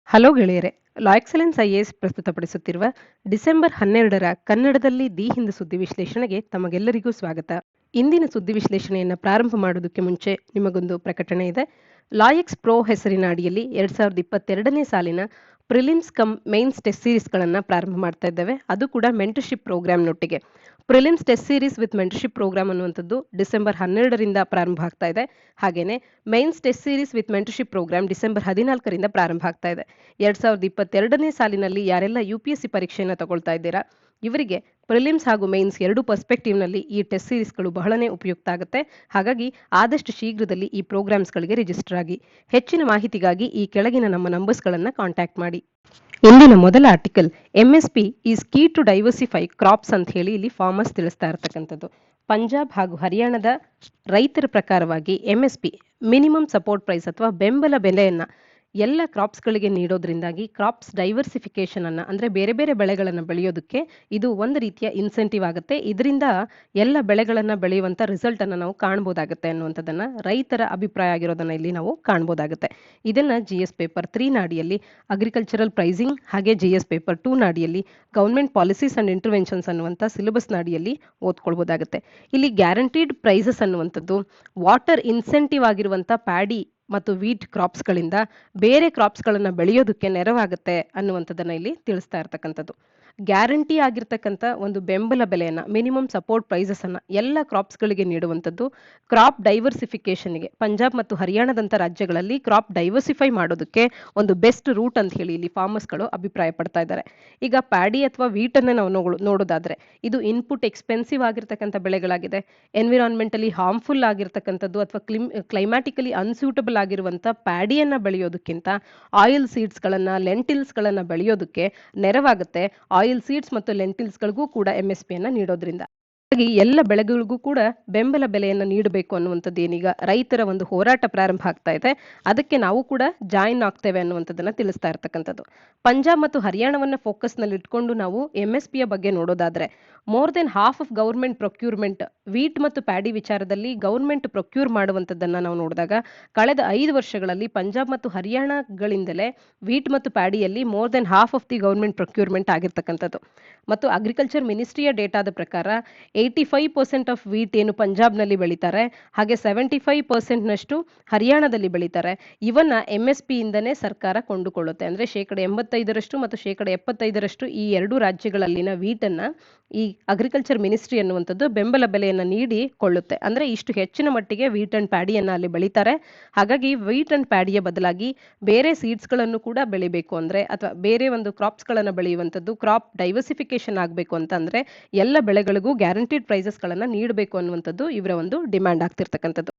Hello ಗೆಳೆಯರೆ, ಲಾ excellence IAS ಪ್ರಸ್ತುತಪಡಿಸುತ್ತಿರುವ December 12ರ ಕನ್ನಡದಲ್ಲಿ the Hind ಸುದ್ದಿ ವಿಶ್ಲೇಷಣೆಗೆ ತಮಗೆಲ್ಲರಿಗೂ ಸ್ವಾಗತ. ಇಂದಿನ ಸುದ್ದಿ ವಿಶ್ಲೇಷಣೆಯನ್ನು ಪ್ರಾರಂಭ ಮಾಡೋದಕ್ಕೆ ಮುಂಚೆ ನಿಮಗೊಂದು ಪ್ರಕಟಣೆ ಇದೆ. ಲಾ ಎಕ್ಸ್ ಪ್ರೋ ಹೆಸರಿನ ಅಡಿಯಲ್ಲಿ 2022ನೇ ಸಾಲಿನ ಪ್ರಿಲಿಮ್ಸ್ ಕಮ್ ಮೇನ್ಸ್ ಟೆಸ್ಟ್ ಸೀರೀಸ್ಗಳನ್ನು ಪ್ರಾರಂಭ ಮಾಡ್ತಾ ಇದ್ದೇವೆ. ಅದು ಕೂಡ ಮೆಂಟರ್ಶಿಪ್ ಪ್ರೋಗ್ರಾಮ್ನೊಟ್ಟಿಗೆ. Prelims test series with mentorship program ಅನ್ನುವಂಥದ್ದು ಡಿಸೆಂಬರ್ 12ರಿಂದ ಪ್ರಾರಂಭ ಆಗ್ತಾ ಇದೆ. ಹಾಗೇನೆ mains test series with mentorship program December 14ರಿಂದ ಪ್ರಾರಂಭ ಆಗ್ತಾ ಇದೆ. 2022ನೇ ಸಾಲಿನಲ್ಲಿ ಯಾರೆಲ್ಲ UPSC ಪರೀಕ್ಷೆಯನ್ನು ತಗೊಳ್ತಾ ಇದ್ದೀರಾ ಇವರಿಗೆ ಪ್ರಿಲಿಮ್ಸ್ ಹಾಗೂ ಮೈನ್ಸ್ ಎರಡು ಪರ್ಸ್ಪೆಕ್ಟಿವ್ನಲ್ಲಿ ಈ ಟೆಸ್ಟ್ ಸೀರೀಸ್ಗಳು ಬಹಳನೇ ಉಪಯುಕ್ತ ಆಗುತ್ತೆ. ಹಾಗಾಗಿ ಆದಷ್ಟು ಶೀಘ್ರದಲ್ಲಿ ಈ ಪ್ರೋಗ್ರಾಮ್ಸ್ಗಳಿಗೆ ರಿಜಿಸ್ಟರ್ ಆಗಿ. ಹೆಚ್ಚಿನ ಮಾಹಿತಿಗಾಗಿ ಈ ಕೆಳಗಿನ ನಮ್ಮ ನಂಬರ್ಸ್ಗಳನ್ನು ಕಾಂಟ್ಯಾಕ್ಟ್ ಮಾಡಿ. ಇಂದಿನ ಮೊದಲ article MSP is key to diversify crops ಅಂತ ಹೇಳಿ ಇಲ್ಲಿ ಫಾರ್ಮರ್ಸ್ ತಿಳಿಸ್ತಾ ಇರತಕ್ಕಂಥದ್ದು. ಪಂಜಾಬ್ ಹಾಗೂ ಹರಿಯಾಣದ ರೈತರ ಪ್ರಕಾರವಾಗಿ MSP ಮಿನಿಮಮ್ ಸಪೋರ್ಟ್ ಪ್ರೈಸ್ ಅಥವಾ ಬೆಂಬಲ ಬೆಲೆಯನ್ನು ಎಲ್ಲ ಕ್ರಾಪ್ಸ್ಗಳಿಗೆ ನೀಡೋದ್ರಿಂದಾಗಿ ಕ್ರಾಪ್ಸ್ ಡೈವರ್ಸಿಫಿಕೇಶನ್ ಅನ್ನ ಅಂದ್ರೆ ಬೇರೆ ಬೇರೆ ಬೆಳೆಗಳನ್ನು ಬೆಳೆಯೋದಕ್ಕೆ ಇದು ಒಂದು ರೀತಿಯ ಇನ್ಸೆಂಟಿವ್ ಆಗುತ್ತೆ. ಇದರಿಂದ ಎಲ್ಲ ಬೆಳೆಗಳನ್ನ ಬೆಳೆಯುವಂತ ರಿಸಲ್ಟ್ ಅನ್ನ ನಾವು ಕಾಣಬಹುದಾಗುತ್ತೆ ಅನ್ನುವಂಥದ್ದನ್ನ ರೈತರ ಅಭಿಪ್ರಾಯ ಆಗಿರೋದನ್ನ ಇಲ್ಲಿ ನಾವು ಕಾಣಬಹುದಾಗುತ್ತೆ. ಇದನ್ನ GS ಪೇಪರ್ 3 ನಾಡಿಯಲ್ಲಿ ಅಗ್ರಿಕಲ್ಚರಲ್ ಪ್ರೈಸಿಂಗ್ ಹಾಗೆ GS ಪೇಪರ್ 2 ನಾಡಿಯಲ್ಲಿ ಗವರ್ಮೆಂಟ್ ಪಾಲಿಸೀಸ್ ಅಂಡ್ ಇಂಟರ್ವೆನ್ಷನ್ಸ್ ಅನ್ನುವಂಥ ಸಿಲೆಬಸ್ ನಾಡಿಯಲ್ಲಿ ಓದ್ಕೊಳ್ಬಹುದಾಗುತ್ತೆ. ಇಲ್ಲಿ ಗ್ಯಾರಂಟಿಡ್ ಪ್ರೈಸಸ್ ಅನ್ನುವಂಥದ್ದು ವಾಟರ್ ಇನ್ಸೆಂಟಿವ್ ಆಗಿರುವಂತ ಪ್ಯಾಡಿ ಮತ್ತು ವೀಟ್ ಕ್ರಾಪ್ಸ್ಗಳಿಂದ ಬೇರೆ ಕ್ರಾಪ್ಸ್ಗಳನ್ನು ಬೆಳೆಯೋದಕ್ಕೆ ನೆರವಾಗುತ್ತೆ ಅನ್ನುವಂಥದ್ದನ್ನ ಇಲ್ಲಿ ತಿಳಿಸ್ತಾ ಇರ್ತಕ್ಕಂಥದ್ದು. ಗ್ಯಾರಂಟಿ ಆಗಿರ್ತಕ್ಕಂಥ ಒಂದು ಬೆಂಬಲ ಬೆಲೆಯನ್ನ ಮಿನಿಮಮ್ ಸಪೋರ್ಟ್ ಪ್ರೈಸಸ್ ಅನ್ನ ಎಲ್ಲ ಕ್ರಾಪ್ಸ್ಗಳಿಗೆ ನೀಡುವಂಥದ್ದು ಕ್ರಾಪ್ ಡೈವರ್ಸಿಫಿಕೇಶನ್ಗೆ ಪಂಜಾಬ್ ಮತ್ತು ಹರಿಯಾಣದಂಥ ರಾಜ್ಯಗಳಲ್ಲಿ ಕ್ರಾಪ್ ಡೈವರ್ಸಿಫೈ ಮಾಡೋದಕ್ಕೆ ಒಂದು ಬೆಸ್ಟ್ ರೂಟ್ ಅಂತ ಹೇಳಿ ಇಲ್ಲಿ ಫಾರ್ಮರ್ಸ್ಗಳು ಅಭಿಪ್ರಾಯ ಪಡ್ತಾ ಇದ್ದಾರೆ. ಈಗ ಪ್ಯಾಡಿ ಅಥವಾ ವೀಟನ್ನು ನಾವು ನೋಡೋದಾದ್ರೆ ಇದು ಇನ್ಪುಟ್ ಎಕ್ಸ್ಪೆನ್ಸಿವ್ ಆಗಿರ್ತಕ್ಕಂಥ ಬೆಳೆಗಳಾಗಿದೆ. ಎನ್ವಿರಾನ್ಮೆಂಟಲಿ ಹಾರ್ಮ್ಫುಲ್ ಆಗಿರ್ತಕ್ಕಂಥದ್ದು ಅಥವಾ ಕ್ಲೈಮ್ಯಾಟಿಕಲಿ ಅನ್ಸೂಟಬಲ್ ಆಗಿರುವಂಥ ಪ್ಯಾಡಿಯನ್ನ ಬೆಳೆಯೋದಕ್ಕಿಂತ ಆಯಿಲ್ ಸೀಡ್ಸ್ಗಳನ್ನ ಲೆಂಟಿಲ್ಸ್ಗಳನ್ನ ಬೆಳೆಯೋದಕ್ಕೆ ನೆರವಾಗುತ್ತೆ. ಆಯಿಲ್ ಸೀಡ್ಸ್ ಮತ್ತು ಲೆಂಟಿಲ್ಸ್ಗಳಿಗೂ ಕೂಡ MSP ಅನ್ನ ನೀಡೋದ್ರಿಂದ ಹಾಗಾಗಿ ಎಲ್ಲ ಬೆಳೆಗಳಿಗೂ ಕೂಡ ಬೆಂಬಲ ಬೆಲೆಯನ್ನು ನೀಡಬೇಕು ಅನ್ನುವಂಥದ್ದು ಏನೀಗ ರೈತರ ಒಂದು ಹೋರಾಟ ಪ್ರಾರಂಭ ಆಗ್ತಾ ಇದೆ. ಅದಕ್ಕೆ ನಾವು ಕೂಡ ಜಾಯಿನ್ ಆಗ್ತೇವೆ ಅನ್ನುವಂಥದ್ದನ್ನ ತಿಳಿಸ್ತಾ ಇರ್ತಕ್ಕಂಥದ್ದು. ಪಂಜಾಬ್ ಮತ್ತು ಹರಿಯಾಣವನ್ನ ಫೋಕಸ್ ನಲ್ಲಿ ಇಟ್ಕೊಂಡು ನಾವು MSP ಯ ಬಗ್ಗೆ ನೋಡೋದಾದ್ರೆ more than half of government procurement wheat ಮತ್ತು ಪ್ಯಾಡಿ ವಿಚಾರದಲ್ಲಿ ಗವರ್ಮೆಂಟ್ ಪ್ರೊಕ್ಯೂರ್ ಮಾಡುವಂಥದ್ದನ್ನ ನಾವು ನೋಡಿದಾಗ ಕಳೆದ 5 ವರ್ಷಗಳಲ್ಲಿ ಪಂಜಾಬ್ ಮತ್ತು ಹರಿಯಾಣಗಳಿಂದಲೇ ವೀಟ್ ಮತ್ತು ಪ್ಯಾಡಿಯಲ್ಲಿ more than half of the government procurement ಆಗಿರ್ತಕ್ಕಂಥದ್ದು. ಮತ್ತು ಅಗ್ರಿಕಲ್ಚರ್ ಮಿನಿಸ್ಟ್ರಿಯ ಡೇಟಾದ ಪ್ರಕಾರ 85% ಆಫ್ ವೀಟ್ ಏನು ಪಂಜಾಬ್ನಲ್ಲಿ ಬೆಳೀತಾರೆ ಹಾಗೆ 75% ನಷ್ಟು ಹರಿಯಾಣದಲ್ಲಿ ಬೆಳೀತಾರೆ. ಇವನ್ನ MSP ಇಂದನೇ ಸರ್ಕಾರ ಕೊಂಡುಕೊಳ್ಳುತ್ತೆ. ಅಂದ್ರೆ 85% ಮತ್ತು 75% ಈ ಎರಡು ರಾಜ್ಯಗಳಲ್ಲಿನ ವೀಟನ್ನ ಈ ಅಗ್ರಿಕಲ್ಚರ್ ಮಿನಿಸ್ಟ್ರಿ ಅನ್ನುವಂಥದ್ದು ಬೆಂಬಲ ಬೆಲೆಯನ್ನ ನೀಡಿ ಕೊಳ್ಳುತ್ತೆ. ಅಂದ್ರೆ ಇಷ್ಟು ಹೆಚ್ಚಿನ ಮಟ್ಟಿಗೆ ವೀಟ್ ಅಂಡ್ ಪ್ಯಾಡಿಯನ್ನ ಅಲ್ಲಿ ಬೆಳೀತಾರೆ. ಹಾಗಾಗಿ ವೀಟ್ ಅಂಡ್ ಪ್ಯಾಡಿಯ ಬದಲಾಗಿ ಬೇರೆ ಸೀಡ್ಸ್ ಗಳನ್ನು ಕೂಡ ಬೆಳಿಬೇಕು ಅಂದ್ರೆ ಅಥವಾ ಬೇರೆ ಒಂದು ಕ್ರಾಪ್ಸ್ ಗಳನ್ನ ಬೆಳೆಯುವಂಥದ್ದು ಕ್ರಾಪ್ ಡೈವರ್ಸಿಫಿಕೇಶನ್ ಆಗಬೇಕು ಅಂತಂದ್ರೆ ಎಲ್ಲ ಬೆಳೆಗಳಿಗೂ ಗ್ಯಾರಂಟಿಡ್ ಪ್ರೈಸಸ್ ಗಳನ್ನ ನೀಡಬೇಕು ಅನ್ನುವಂಥದ್ದು ಇವರ ಒಂದು ಡಿಮ್ಯಾಂಡ್ ಆಗ್ತಿರ್ತಕ್ಕಂಥದ್ದು.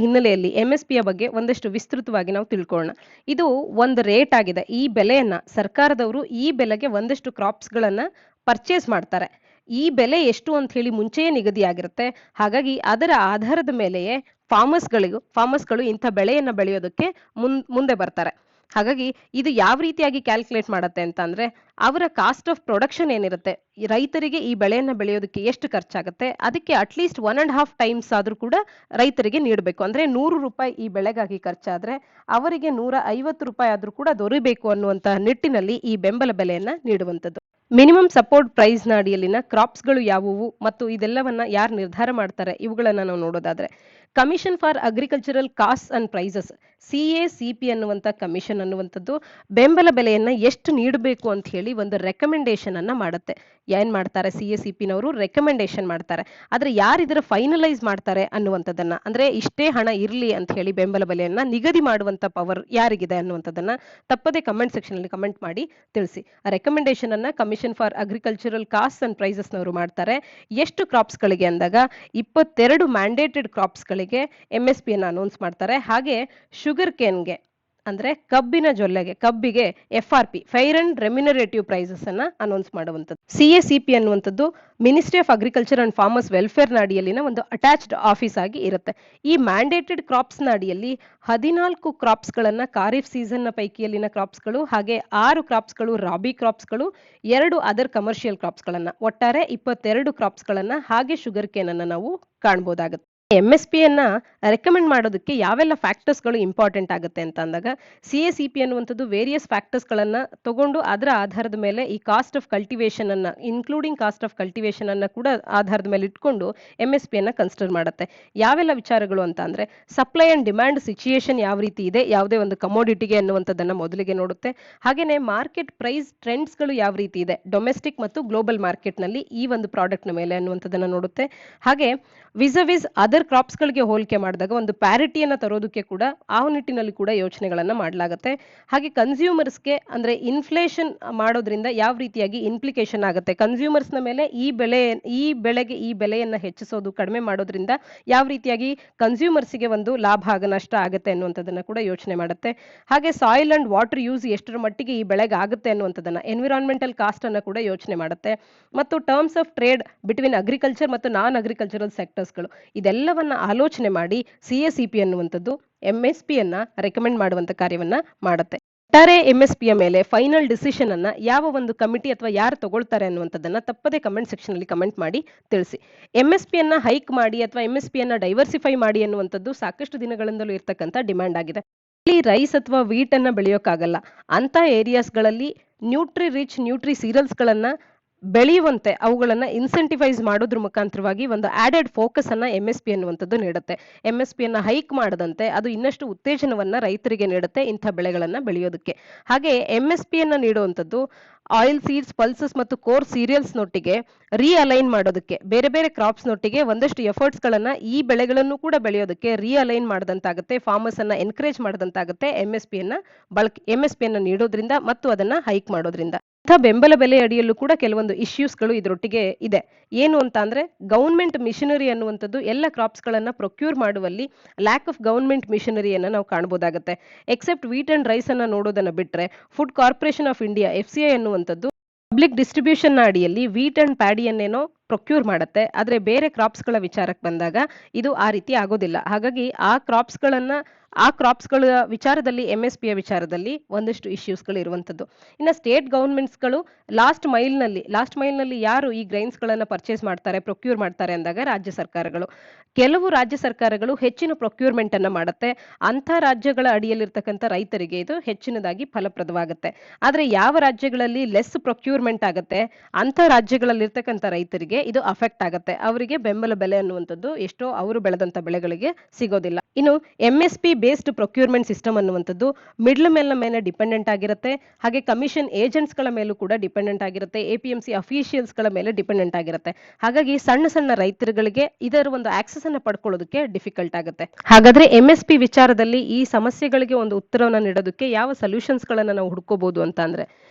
ಹಿನ್ನೆಲೆಯಲ್ಲಿ MSP ಯ ಬಗ್ಗೆ ಒಂದಷ್ಟು ವಿಸ್ತೃತವಾಗಿ ನಾವು ತಿಳ್ಕೊಳ್ಳೋಣ. ಇದು ಒಂದು ರೇಟ್ ಆಗಿದೆ. ಈ ಬೆಲೆಯನ್ನ ಸರ್ಕಾರದವರು ಈ ಬೆಲೆಗೆ ಒಂದಷ್ಟು ಕ್ರಾಪ್ಸ್ ಗಳನ್ನ ಪರ್ಚೇಸ್ ಮಾಡ್ತಾರೆ. ಈ ಬೆಲೆ ಎಷ್ಟು ಅಂತ ಹೇಳಿ ಮುಂಚೆಯೇ ನಿಗದಿಯಾಗಿರುತ್ತೆ. ಹಾಗಾಗಿ ಅದರ ಆಧಾರದ ಮೇಲೆಯೇ ಫಾರ್ಮರ್ಸ್ಗಳು ಇಂಥ ಬೆಳೆಯನ್ನ ಬೆಳೆಯೋದಕ್ಕೆ ಮುಂದೆ ಬರ್ತಾರೆ. ಹಾಗಾಗಿ ಇದು ಯಾವ ರೀತಿಯಾಗಿ ಕ್ಯಾಲ್ಕುಲೇಟ್ ಮಾಡತ್ತೆ ಅಂತ ಅಂದ್ರೆ ಅವರ ಕಾಸ್ಟ್ ಆಫ್ ಪ್ರೊಡಕ್ಷನ್ ಏನಿರುತ್ತೆ, ರೈತರಿಗೆ ಈ ಬೆಳೆಯನ್ನ ಬೆಳೆಯೋದಕ್ಕೆ ಎಷ್ಟು ಖರ್ಚಾಗುತ್ತೆ ಅದಕ್ಕೆ ಅಟ್ಲೀಸ್ಟ್ 1.5 ಟೈಮ್ಸ್ ಆದ್ರೂ ಕೂಡ ರೈತರಿಗೆ ನೀಡಬೇಕು. ಅಂದ್ರೆ 100 ರೂಪಾಯಿ ಈ ಬೆಳೆಗಾಗಿ ಖರ್ಚಾದ್ರೆ ಅವರಿಗೆ 150 ರೂಪಾಯಿ ಆದ್ರೂ ಕೂಡ ದೊರೆಯಬೇಕು ಅನ್ನುವಂತ ನಿಟ್ಟಿನಲ್ಲಿ ಈ ಬೆಂಬಲ ಬೆಲೆಯನ್ನ ನೀಡುವಂಥದ್ದು. ಮಿನಿಮಮ್ ಸಪೋರ್ಟ್ ಪ್ರೈಸ್ ನಾಡಿಯಲ್ಲಿನ ಕ್ರಾಪ್ಸ್ಗಳು ಯಾವುವು ಮತ್ತು ಇದೆಲ್ಲವನ್ನ ಯಾರು ನಿರ್ಧಾರ ಮಾಡ್ತಾರೆ ಇವುಗಳನ್ನ ನಾವು ನೋಡೋದಾದ್ರೆ commission for agricultural cost and prices CACP ಅನ್ನುವಂಥ ಕಮಿಷನ್ ಅನ್ನುವಂಥದ್ದು ಬೆಂಬಲ ಬೆಲೆಯನ್ನ ಎಷ್ಟು ನೀಡಬೇಕು ಅಂತ ಹೇಳಿ ಒಂದು ರೆಕಮೆಂಡೇಶನ್ ಅನ್ನ ಮಾಡುತ್ತೆ. ಏನ್ ಮಾಡ್ತಾರೆ CACP ನವರು ರೆಕಮೆಂಡೇಶನ್ ಮಾಡ್ತಾರೆ. ಆದ್ರೆ ಯಾರು ಇದರ ಫೈನಲೈಸ್ ಮಾಡ್ತಾರೆ ಅನ್ನುವಂಥದ್ದನ್ನ ಅಂದ್ರೆ ಇಷ್ಟೇ ಹಣ ಇರ್ಲಿ ಅಂತ ಹೇಳಿ ಬೆಂಬಲ ಬೆಲೆಯನ್ನ ನಿಗದಿ ಮಾಡುವಂತ ಪವರ್ ಯಾರಿಗಿದೆ ಅನ್ನುವಂಥದ್ದನ್ನ ತಪ್ಪದೆ ಕಮೆಂಟ್ ಸೆಕ್ಷನ್ ಅಲ್ಲಿ ಕಮೆಂಟ್ ಮಾಡಿ ತಿಳಿಸಿ. ರೆಕಮೆಂಡೇಶನ್ ಅನ್ನ commission for agricultural cost and prices ನವರು ಮಾಡ್ತಾರೆ. ಎಷ್ಟು ಕ್ರಾಪ್ಸ್ ಗಳಿಗೆ ಅಂದಾಗ 22 ಮ್ಯಾಂಡೇಟೆಡ್ ಕ್ರಾಪ್ಸ್ ಗಳಿಗೆ MSP ಅನ್ನ ಅನೌನ್ಸ್ ಮಾಡ್ತಾರೆ. ಹಾಗೆ ಶುಗರ್ ಕೇನ್ಗೆ ಅಂದ್ರೆ ಕಬ್ಬಿಗೆ FRP fair and remunerative prices ಅನ್ನ ಅನೌನ್ಸ್ ಮಾಡುವಂಥದ್ದು. CACP ಅನ್ನುವಂಥದ್ದು ministry of agriculture and farmers welfare ನಾಡಿಯಲ್ಲಿನ ಒಂದು ಅಟ್ಯಾಚ್ಡ್ ಆಫೀಸ್ ಆಗಿ ಇರುತ್ತೆ. ಈ ಮ್ಯಾಂಡೇಟೆಡ್ ಕ್ರಾಪ್ಸ್ ನಾಡಿಯಲ್ಲಿ 14 ಕ್ರಾಪ್ಸ್ ಗಳನ್ನ ಖಾರಿಫ್ ಸೀಸನ್ ನ ಪೈಕಿಯಲ್ಲಿನ ಕ್ರಾಪ್ಸ್ ಗಳು ಹಾಗೆ 6 ಕ್ರಾಪ್ಸ್ ಗಳು ರಾಬಿ ಕ್ರಾಪ್ಸ್ ಗಳು 2 ಅದರ್ ಕಮರ್ಷಿಯಲ್ ಕ್ರಾಪ್ಸ್ ಗಳನ್ನ ಒಟ್ಟಾರೆ 22 ಕ್ರಾಪ್ಸ್ ಗಳನ್ನ ಹಾಗೆ ಶುಗರ್ ಕೇನ್ ಅನ್ನ ನಾವು ಕಾಣಬಹುದಾಗುತ್ತೆ. MSPಯನ್ನ ರೆಕಮೆಂಡ್ ಮಾಡೋದಕ್ಕೆ ಯಾವೆಲ್ಲ ಫ್ಯಾಕ್ಟರ್ಸ್ಗಳು ಇಂಪಾರ್ಟೆಂಟ್ ಆಗುತ್ತೆ ಅಂತ ಅಂದಾಗ, CACP ಅನ್ನುವಂಥದ್ದು ವೇರಿಯಸ್ ಫ್ಯಾಕ್ಟರ್ಸ್ಗಳನ್ನ ತಗೊಂಡು ಅದರ ಆಧಾರದ ಮೇಲೆ ಈ ಕಾಸ್ಟ್ ಆಫ್ ಕಲ್ಟಿವೇಶನ್ ಅನ್ನ ಇನ್ಕ್ಲೂಡಿಂಗ್ ಕಾಸ್ಟ್ ಆಫ್ ಕಲ್ಟಿವೇಶನ್ ಅನ್ನ ಕೂಡ ಆಧಾರದ ಮೇಲೆ ಇಟ್ಕೊಂಡು MSPಯನ್ನ ಕನ್ಸಿಡರ್ ಮಾಡುತ್ತೆ. ಯಾವೆಲ್ಲ ವಿಚಾರಗಳು ಅಂತ ಅಂದ್ರೆ, ಸಪ್ಲೈ ಅಂಡ್ ಡಿಮ್ಯಾಂಡ್ ಸಿಚುಯೇಷನ್ ಯಾವ ರೀತಿ ಇದೆ ಯಾವುದೇ ಒಂದು ಕಮೋಡಿಟಿಗೆ ಅನ್ನುವಂಥದ್ದನ್ನ ಮೊದಲಿಗೆ ನೋಡುತ್ತೆ. ಹಾಗೇನೆ ಮಾರ್ಕೆಟ್ ಪ್ರೈಸ್ ಟ್ರೆಂಡ್ಸ್ಗಳು ಯಾವ ರೀತಿ ಇದೆ ಡೊಮೆಸ್ಟಿಕ್ ಮತ್ತು ಗ್ಲೋಬಲ್ ಮಾರ್ಕೆಟ್ನಲ್ಲಿ ಈ ಒಂದು ಪ್ರಾಡಕ್ಟ್ನ ಮೇಲೆ ಅನ್ನುವಂಥದ್ದನ್ನ ನೋಡುತ್ತೆ. ಹಾಗೆ ವಿಸ್ ಅದರ್ ಕ್ರಾಪ್ಸ್ಗಳಿಗೆ ಹೋಲಿಕೆ ಮಾಡಿದಾಗ ಒಂದು ಪ್ಯಾರಿಟಿಯನ್ನು ತರೋದಕ್ಕೆ ಕೂಡ ಆ ನಿಟ್ಟಿನಲ್ಲಿ ಕೂಡ ಯೋಚನೆಗಳನ್ನು ಮಾಡಲಾಗುತ್ತೆ. ಹಾಗೆ ಕನ್ಸ್ಯೂಮರ್ಸ್ಗೆ ಅಂದ್ರೆ ಇನ್ಫ್ಲೇಷನ್ ಮಾಡೋದ್ರಿಂದ ಯಾವ ರೀತಿಯಾಗಿ ಇನ್ಪ್ಲಿಕೇಶನ್ ಆಗುತ್ತೆ, ಕನ್ಸ್ಯೂಮರ್ಸ್ನ ಮೇಲೆ ಈ ಬೆಳೆಗೆ ಈ ಬೆಲೆಯನ್ನು ಹೆಚ್ಚಿಸೋದು ಕಡಿಮೆ ಮಾಡೋದ್ರಿಂದ ಯಾವ ರೀತಿಯಾಗಿ ಕನ್ಸ್ಯೂಮರ್ಸ್ಗೆ ಒಂದು ಲಾಭ ನಷ್ಟ ಆಗುತ್ತೆ ಅನ್ನುವಂಥದ್ದನ್ನ ಕೂಡ ಯೋಚನೆ ಮಾಡುತ್ತೆ. ಹಾಗೆ ಸಾಯಿಲ್ ಅಂಡ್ ವಾಟರ್ ಯೂಸ್ ಎಷ್ಟರ ಮಟ್ಟಿಗೆ ಈ ಬೆಳೆಗೆ ಆಗುತ್ತೆ ಅನ್ನುವಂಥದ್ದನ್ನ ಎನ್ವಿರಾನ್ಮೆಂಟಲ್ ಕಾಸ್ಟ್ ಅನ್ನ ಕೂಡ ಯೋಚನೆ ಮಾಡುತ್ತೆ. ಮತ್ತು terms of trade between agriculture ಮತ್ತು ನಾನ್ ಅಗ್ರಿಕಲ್ಚರಲ್ ಸೆಕ್ಟರ್ಸ್ಗಳು ಇದೆಲ್ಲವನ್ನ ಆಲೋಚನೆ ಮಾಡಿ CACP ಅನ್ನುವಂಥದ್ದು MSPಯನ್ನ ರೆಕಮೆಂಡ್ ಮಾಡುವಂತ ಕಾರ್ಯವನ್ನ ಮಾಡುತ್ತೆ. ಒಟ್ಟಾರೆ MSPಯ ಮೇಲೆ ಫೈನಲ್ ಡಿಸಿಷನ್ ಅನ್ನ ಯಾವ ಒಂದು ಕಮಿಟಿ ಅಥವಾ ಯಾರು ತಗೊಳ್ತಾರೆ ಅನ್ನುವಂಥದ್ದನ್ನ ತಪ್ಪದೆ ಕಮೆಂಟ್ ಸೆಕ್ಷನ್ ಅಲ್ಲಿ ಕಮೆಂಟ್ ಮಾಡಿ ತಿಳಿಸಿ. MSPಯನ್ನ ಹೈಕ್ ಮಾಡಿ ಅಥವಾ MSPಯನ್ನ ಡೈವರ್ಸಿಫೈ ಮಾಡಿ ಅನ್ನುವಂಥದ್ದು ಸಾಕಷ್ಟು ದಿನಗಳಿಂದಲೂ ಇರ್ತಕ್ಕಂಥ ಡಿಮ್ಯಾಂಡ್ ಆಗಿದೆ. ಇಲ್ಲಿ ರೈಸ್ ಅಥವಾ ವೀಟ್ ಅನ್ನ ಬೆಳೆಯೋಕ್ಕಾಗಲ್ಲ ಅಂತ ಏರಿಯಾಸ್ಗಳಲ್ಲಿ ನ್ಯೂಟ್ರಿ ರಿಚ್ ನ್ಯೂಟ್ರಿ ಸೀರಿಯಲ್ಸ್ಗಳನ್ನ ಬೆಳೆಯುವಂತೆ ಅವುಗಳನ್ನ ಇನ್ಸೆಂಟಿವೈಸ್ ಮಾಡೋದ್ರ ಮುಖಾಂತರವಾಗಿ ಒಂದು ಆಡೆಡ್ ಫೋಕಸ್ ಅನ್ನ MSP ಅನ್ನುವಂಥದ್ದು ನೀಡುತ್ತೆ. MSPಯನ್ನ ಹೈಕ್ ಮಾಡದಂತೆ ಅದು ಇನ್ನಷ್ಟು ಉತ್ತೇಜನವನ್ನ ರೈತರಿಗೆ ನೀಡುತ್ತೆ ಇಂಥ ಬೆಳೆಗಳನ್ನ ಬೆಳೆಯೋದಕ್ಕೆ. ಹಾಗೆ MSPಯನ್ನ ನೀಡುವಂಥದ್ದು ಆಯಿಲ್ ಸೀಡ್ಸ್, ಪಲ್ಸಸ್ ಮತ್ತು ಕೋರ್ ಸೀರಿಯಲ್ಸ್ ನೊಟ್ಟಿಗೆ ರೀಅಲೈನ್ ಮಾಡೋದಕ್ಕೆ ಬೇರೆ ಬೇರೆ ಕ್ರಾಪ್ಸ್ ನೊಟ್ಟಿಗೆ ಒಂದಷ್ಟು ಎಫರ್ಟ್ಸ್ ಗಳನ್ನ ಈ ಬೆಳೆಗಳನ್ನು ಕೂಡ ಬೆಳೆಯೋದಕ್ಕೆ ರೀಅಲೈನ್ ಮಾಡದಂತಾಗುತ್ತೆ, ಫಾರ್ಮರ್ಸ್ ಅನ್ನ ಎನ್ಕರೇಜ್ ಮಾಡದಂತಾಗುತ್ತೆ MSPಯನ್ನ ನೀಡೋದ್ರಿಂದ ಮತ್ತು ಅದನ್ನ ಹೈಕ್ ಮಾಡೋದ್ರಿಂದ. ಇಂಥ ಬೆಂಬಲ ಬೆಲೆ ಅಡಿಯಲ್ಲೂ ಕೂಡ ಕೆಲವೊಂದು ಇಶ್ಯೂಸ್ಗಳು ಇದರೊಟ್ಟಿಗೆ ಇದೆ. ಏನು ಅಂತ ಅಂದ್ರೆ, ಗೌರ್ಮೆಂಟ್ ಮಿಷನರಿ ಅನ್ನುವಂಥದ್ದು ಎಲ್ಲ ಕ್ರಾಪ್ಸ್ ಗಳನ್ನ ಪ್ರೊಕ್ಯೂರ್ ಮಾಡುವಲ್ಲಿ ಲ್ಯಾಕ್ ಆಫ್ ಗೌರ್ಮೆಂಟ್ ಮಿಷನರಿಯನ್ನ ನಾವು ಕಾಣಬಹುದಾಗುತ್ತೆ. ಎಕ್ಸೆಪ್ಟ್ ವೀಟ್ ಅಂಡ್ ರೈಸ್ ಅನ್ನ ನೋಡೋದನ್ನ ಬಿಟ್ರೆ food corporation of India FCI ಅನ್ನುವಂಥದ್ದು ಪಬ್ಲಿಕ್ ಡಿಸ್ಟ್ರಿಬ್ಯೂಷನ್ ಅಡಿಯಲ್ಲಿ ವೀಟ್ ಅಂಡ್ ಪ್ಯಾಡಿಯನ್ನೇನೋ ಪ್ರೊಕ್ಯೂರ್ ಮಾಡುತ್ತೆ. ಆದ್ರೆ ಬೇರೆ ಕ್ರಾಪ್ಸ್ ಗಳ ವಿಚಾರಕ್ಕೆ ಬಂದಾಗ ಇದು ಆ ರೀತಿ ಆಗೋದಿಲ್ಲ. ಹಾಗಾಗಿ ಆ ಕ್ರಾಪ್ಸ್ಗಳ ವಿಚಾರದಲ್ಲಿ MSPಯ ವಿಚಾರದಲ್ಲಿ ಒಂದಷ್ಟು ಇಶ್ಯೂಸ್ಗಳು ಇರುವಂತದ್ದು. ಇನ್ನು ಸ್ಟೇಟ್ ಗವರ್ಮೆಂಟ್ಸ್ಗಳು ಲಾಸ್ಟ್ ಮೈಲ್ನಲ್ಲಿ ಯಾರು ಈ ಗ್ರೈನ್ಸ್ ಗಳನ್ನ ಪರ್ಚೇಸ್ ಮಾಡ್ತಾರೆ, ಪ್ರೊಕ್ಯೂರ್ ಮಾಡ್ತಾರೆ ಅಂದಾಗ ರಾಜ್ಯ ಸರ್ಕಾರಗಳು. ಕೆಲವು ರಾಜ್ಯ ಸರ್ಕಾರಗಳು ಹೆಚ್ಚಿನ ಪ್ರೊಕ್ಯೂರ್ಮೆಂಟ್ ಅನ್ನ ಮಾಡುತ್ತೆ. ಅಂಥ ರಾಜ್ಯಗಳ ಅಡಿಯಲ್ಲಿರ್ತಕ್ಕಂಥ ರೈತರಿಗೆ ಇದು ಹೆಚ್ಚಿನದಾಗಿ ಫಲಪ್ರದವಾಗುತ್ತೆ. ಆದ್ರೆ ಯಾವ ರಾಜ್ಯಗಳಲ್ಲಿ ಲೆಸ್ ಪ್ರೊಕ್ಯೂರ್ಮೆಂಟ್ ಆಗುತ್ತೆ ಅಂಥ ರಾಜ್ಯಗಳಲ್ಲಿರ್ತಕ್ಕಂಥ ರೈತರಿಗೆ ಇದು ಅಫೆಕ್ಟ್ ಆಗುತ್ತೆ. ಅವರಿಗೆ ಬೆಂಬಲ ಬೆಲೆ ಅನ್ನುವಂಥದ್ದು ಎಷ್ಟೋ ಅವರು ಬೆಳೆದಂತ ಬೆಳೆಗಳಿಗೆ ಸಿಗೋದಿಲ್ಲ. ಇನ್ನು MSP ಬೇಸ್ಡ್ ಪ್ರೊಕ್ಯೂರ್ಮೆಂಟ್ ಸಿಸ್ಟಮ್ ಅನ್ನುವಂಥದ್ದು ಮಿಡ್ಲ್ ಮೇಲ್ನ ಮೇಲೆ ಡಿಪೆಂಡೆಂಟ್ ಆಗಿರುತ್ತೆ. ಹಾಗೆ ಕಮಿಷನ್ ಏಜೆಂಟ್ಸ್ ಗಳ ಮೇಲೂ ಕೂಡ ಡಿಪೆಂಡೆಂಟ್ ಆಗಿರುತ್ತೆ. APMC ಅಫಿಷಿಯಲ್ಸ್ ಗಳ ಮೇಲೆ ಡಿಪೆಂಡೆಂಟ್ ಆಗಿರುತ್ತೆ. ಹಾಗಾಗಿ ಸಣ್ಣ ರೈತರುಗಳಿಗೆ ಇದರ ಒಂದು ಆಕ್ಸೆಸ್ ಅನ್ನ ಪಡ್ಕೊಳ್ಳೋದಕ್ಕೆ ಡಿಫಿಕಲ್ಟ್ ಆಗುತ್ತೆ. ಹಾಗಾದ್ರೆ MSP ವಿಚಾರದಲ್ಲಿ ಈ ಸಮಸ್ಯೆಗಳಿಗೆ ಒಂದು ಉತ್ತರವನ್ನ ನೀಡೋದಕ್ಕೆ ಯಾವ ಸೊಲ್ಯೂಷನ್ಸ್ ಗಳನ್ನ ನಾವು ಹುಡ್ಕೋಬಹುದು ಅಂತ ಅಂದ್ರೆ,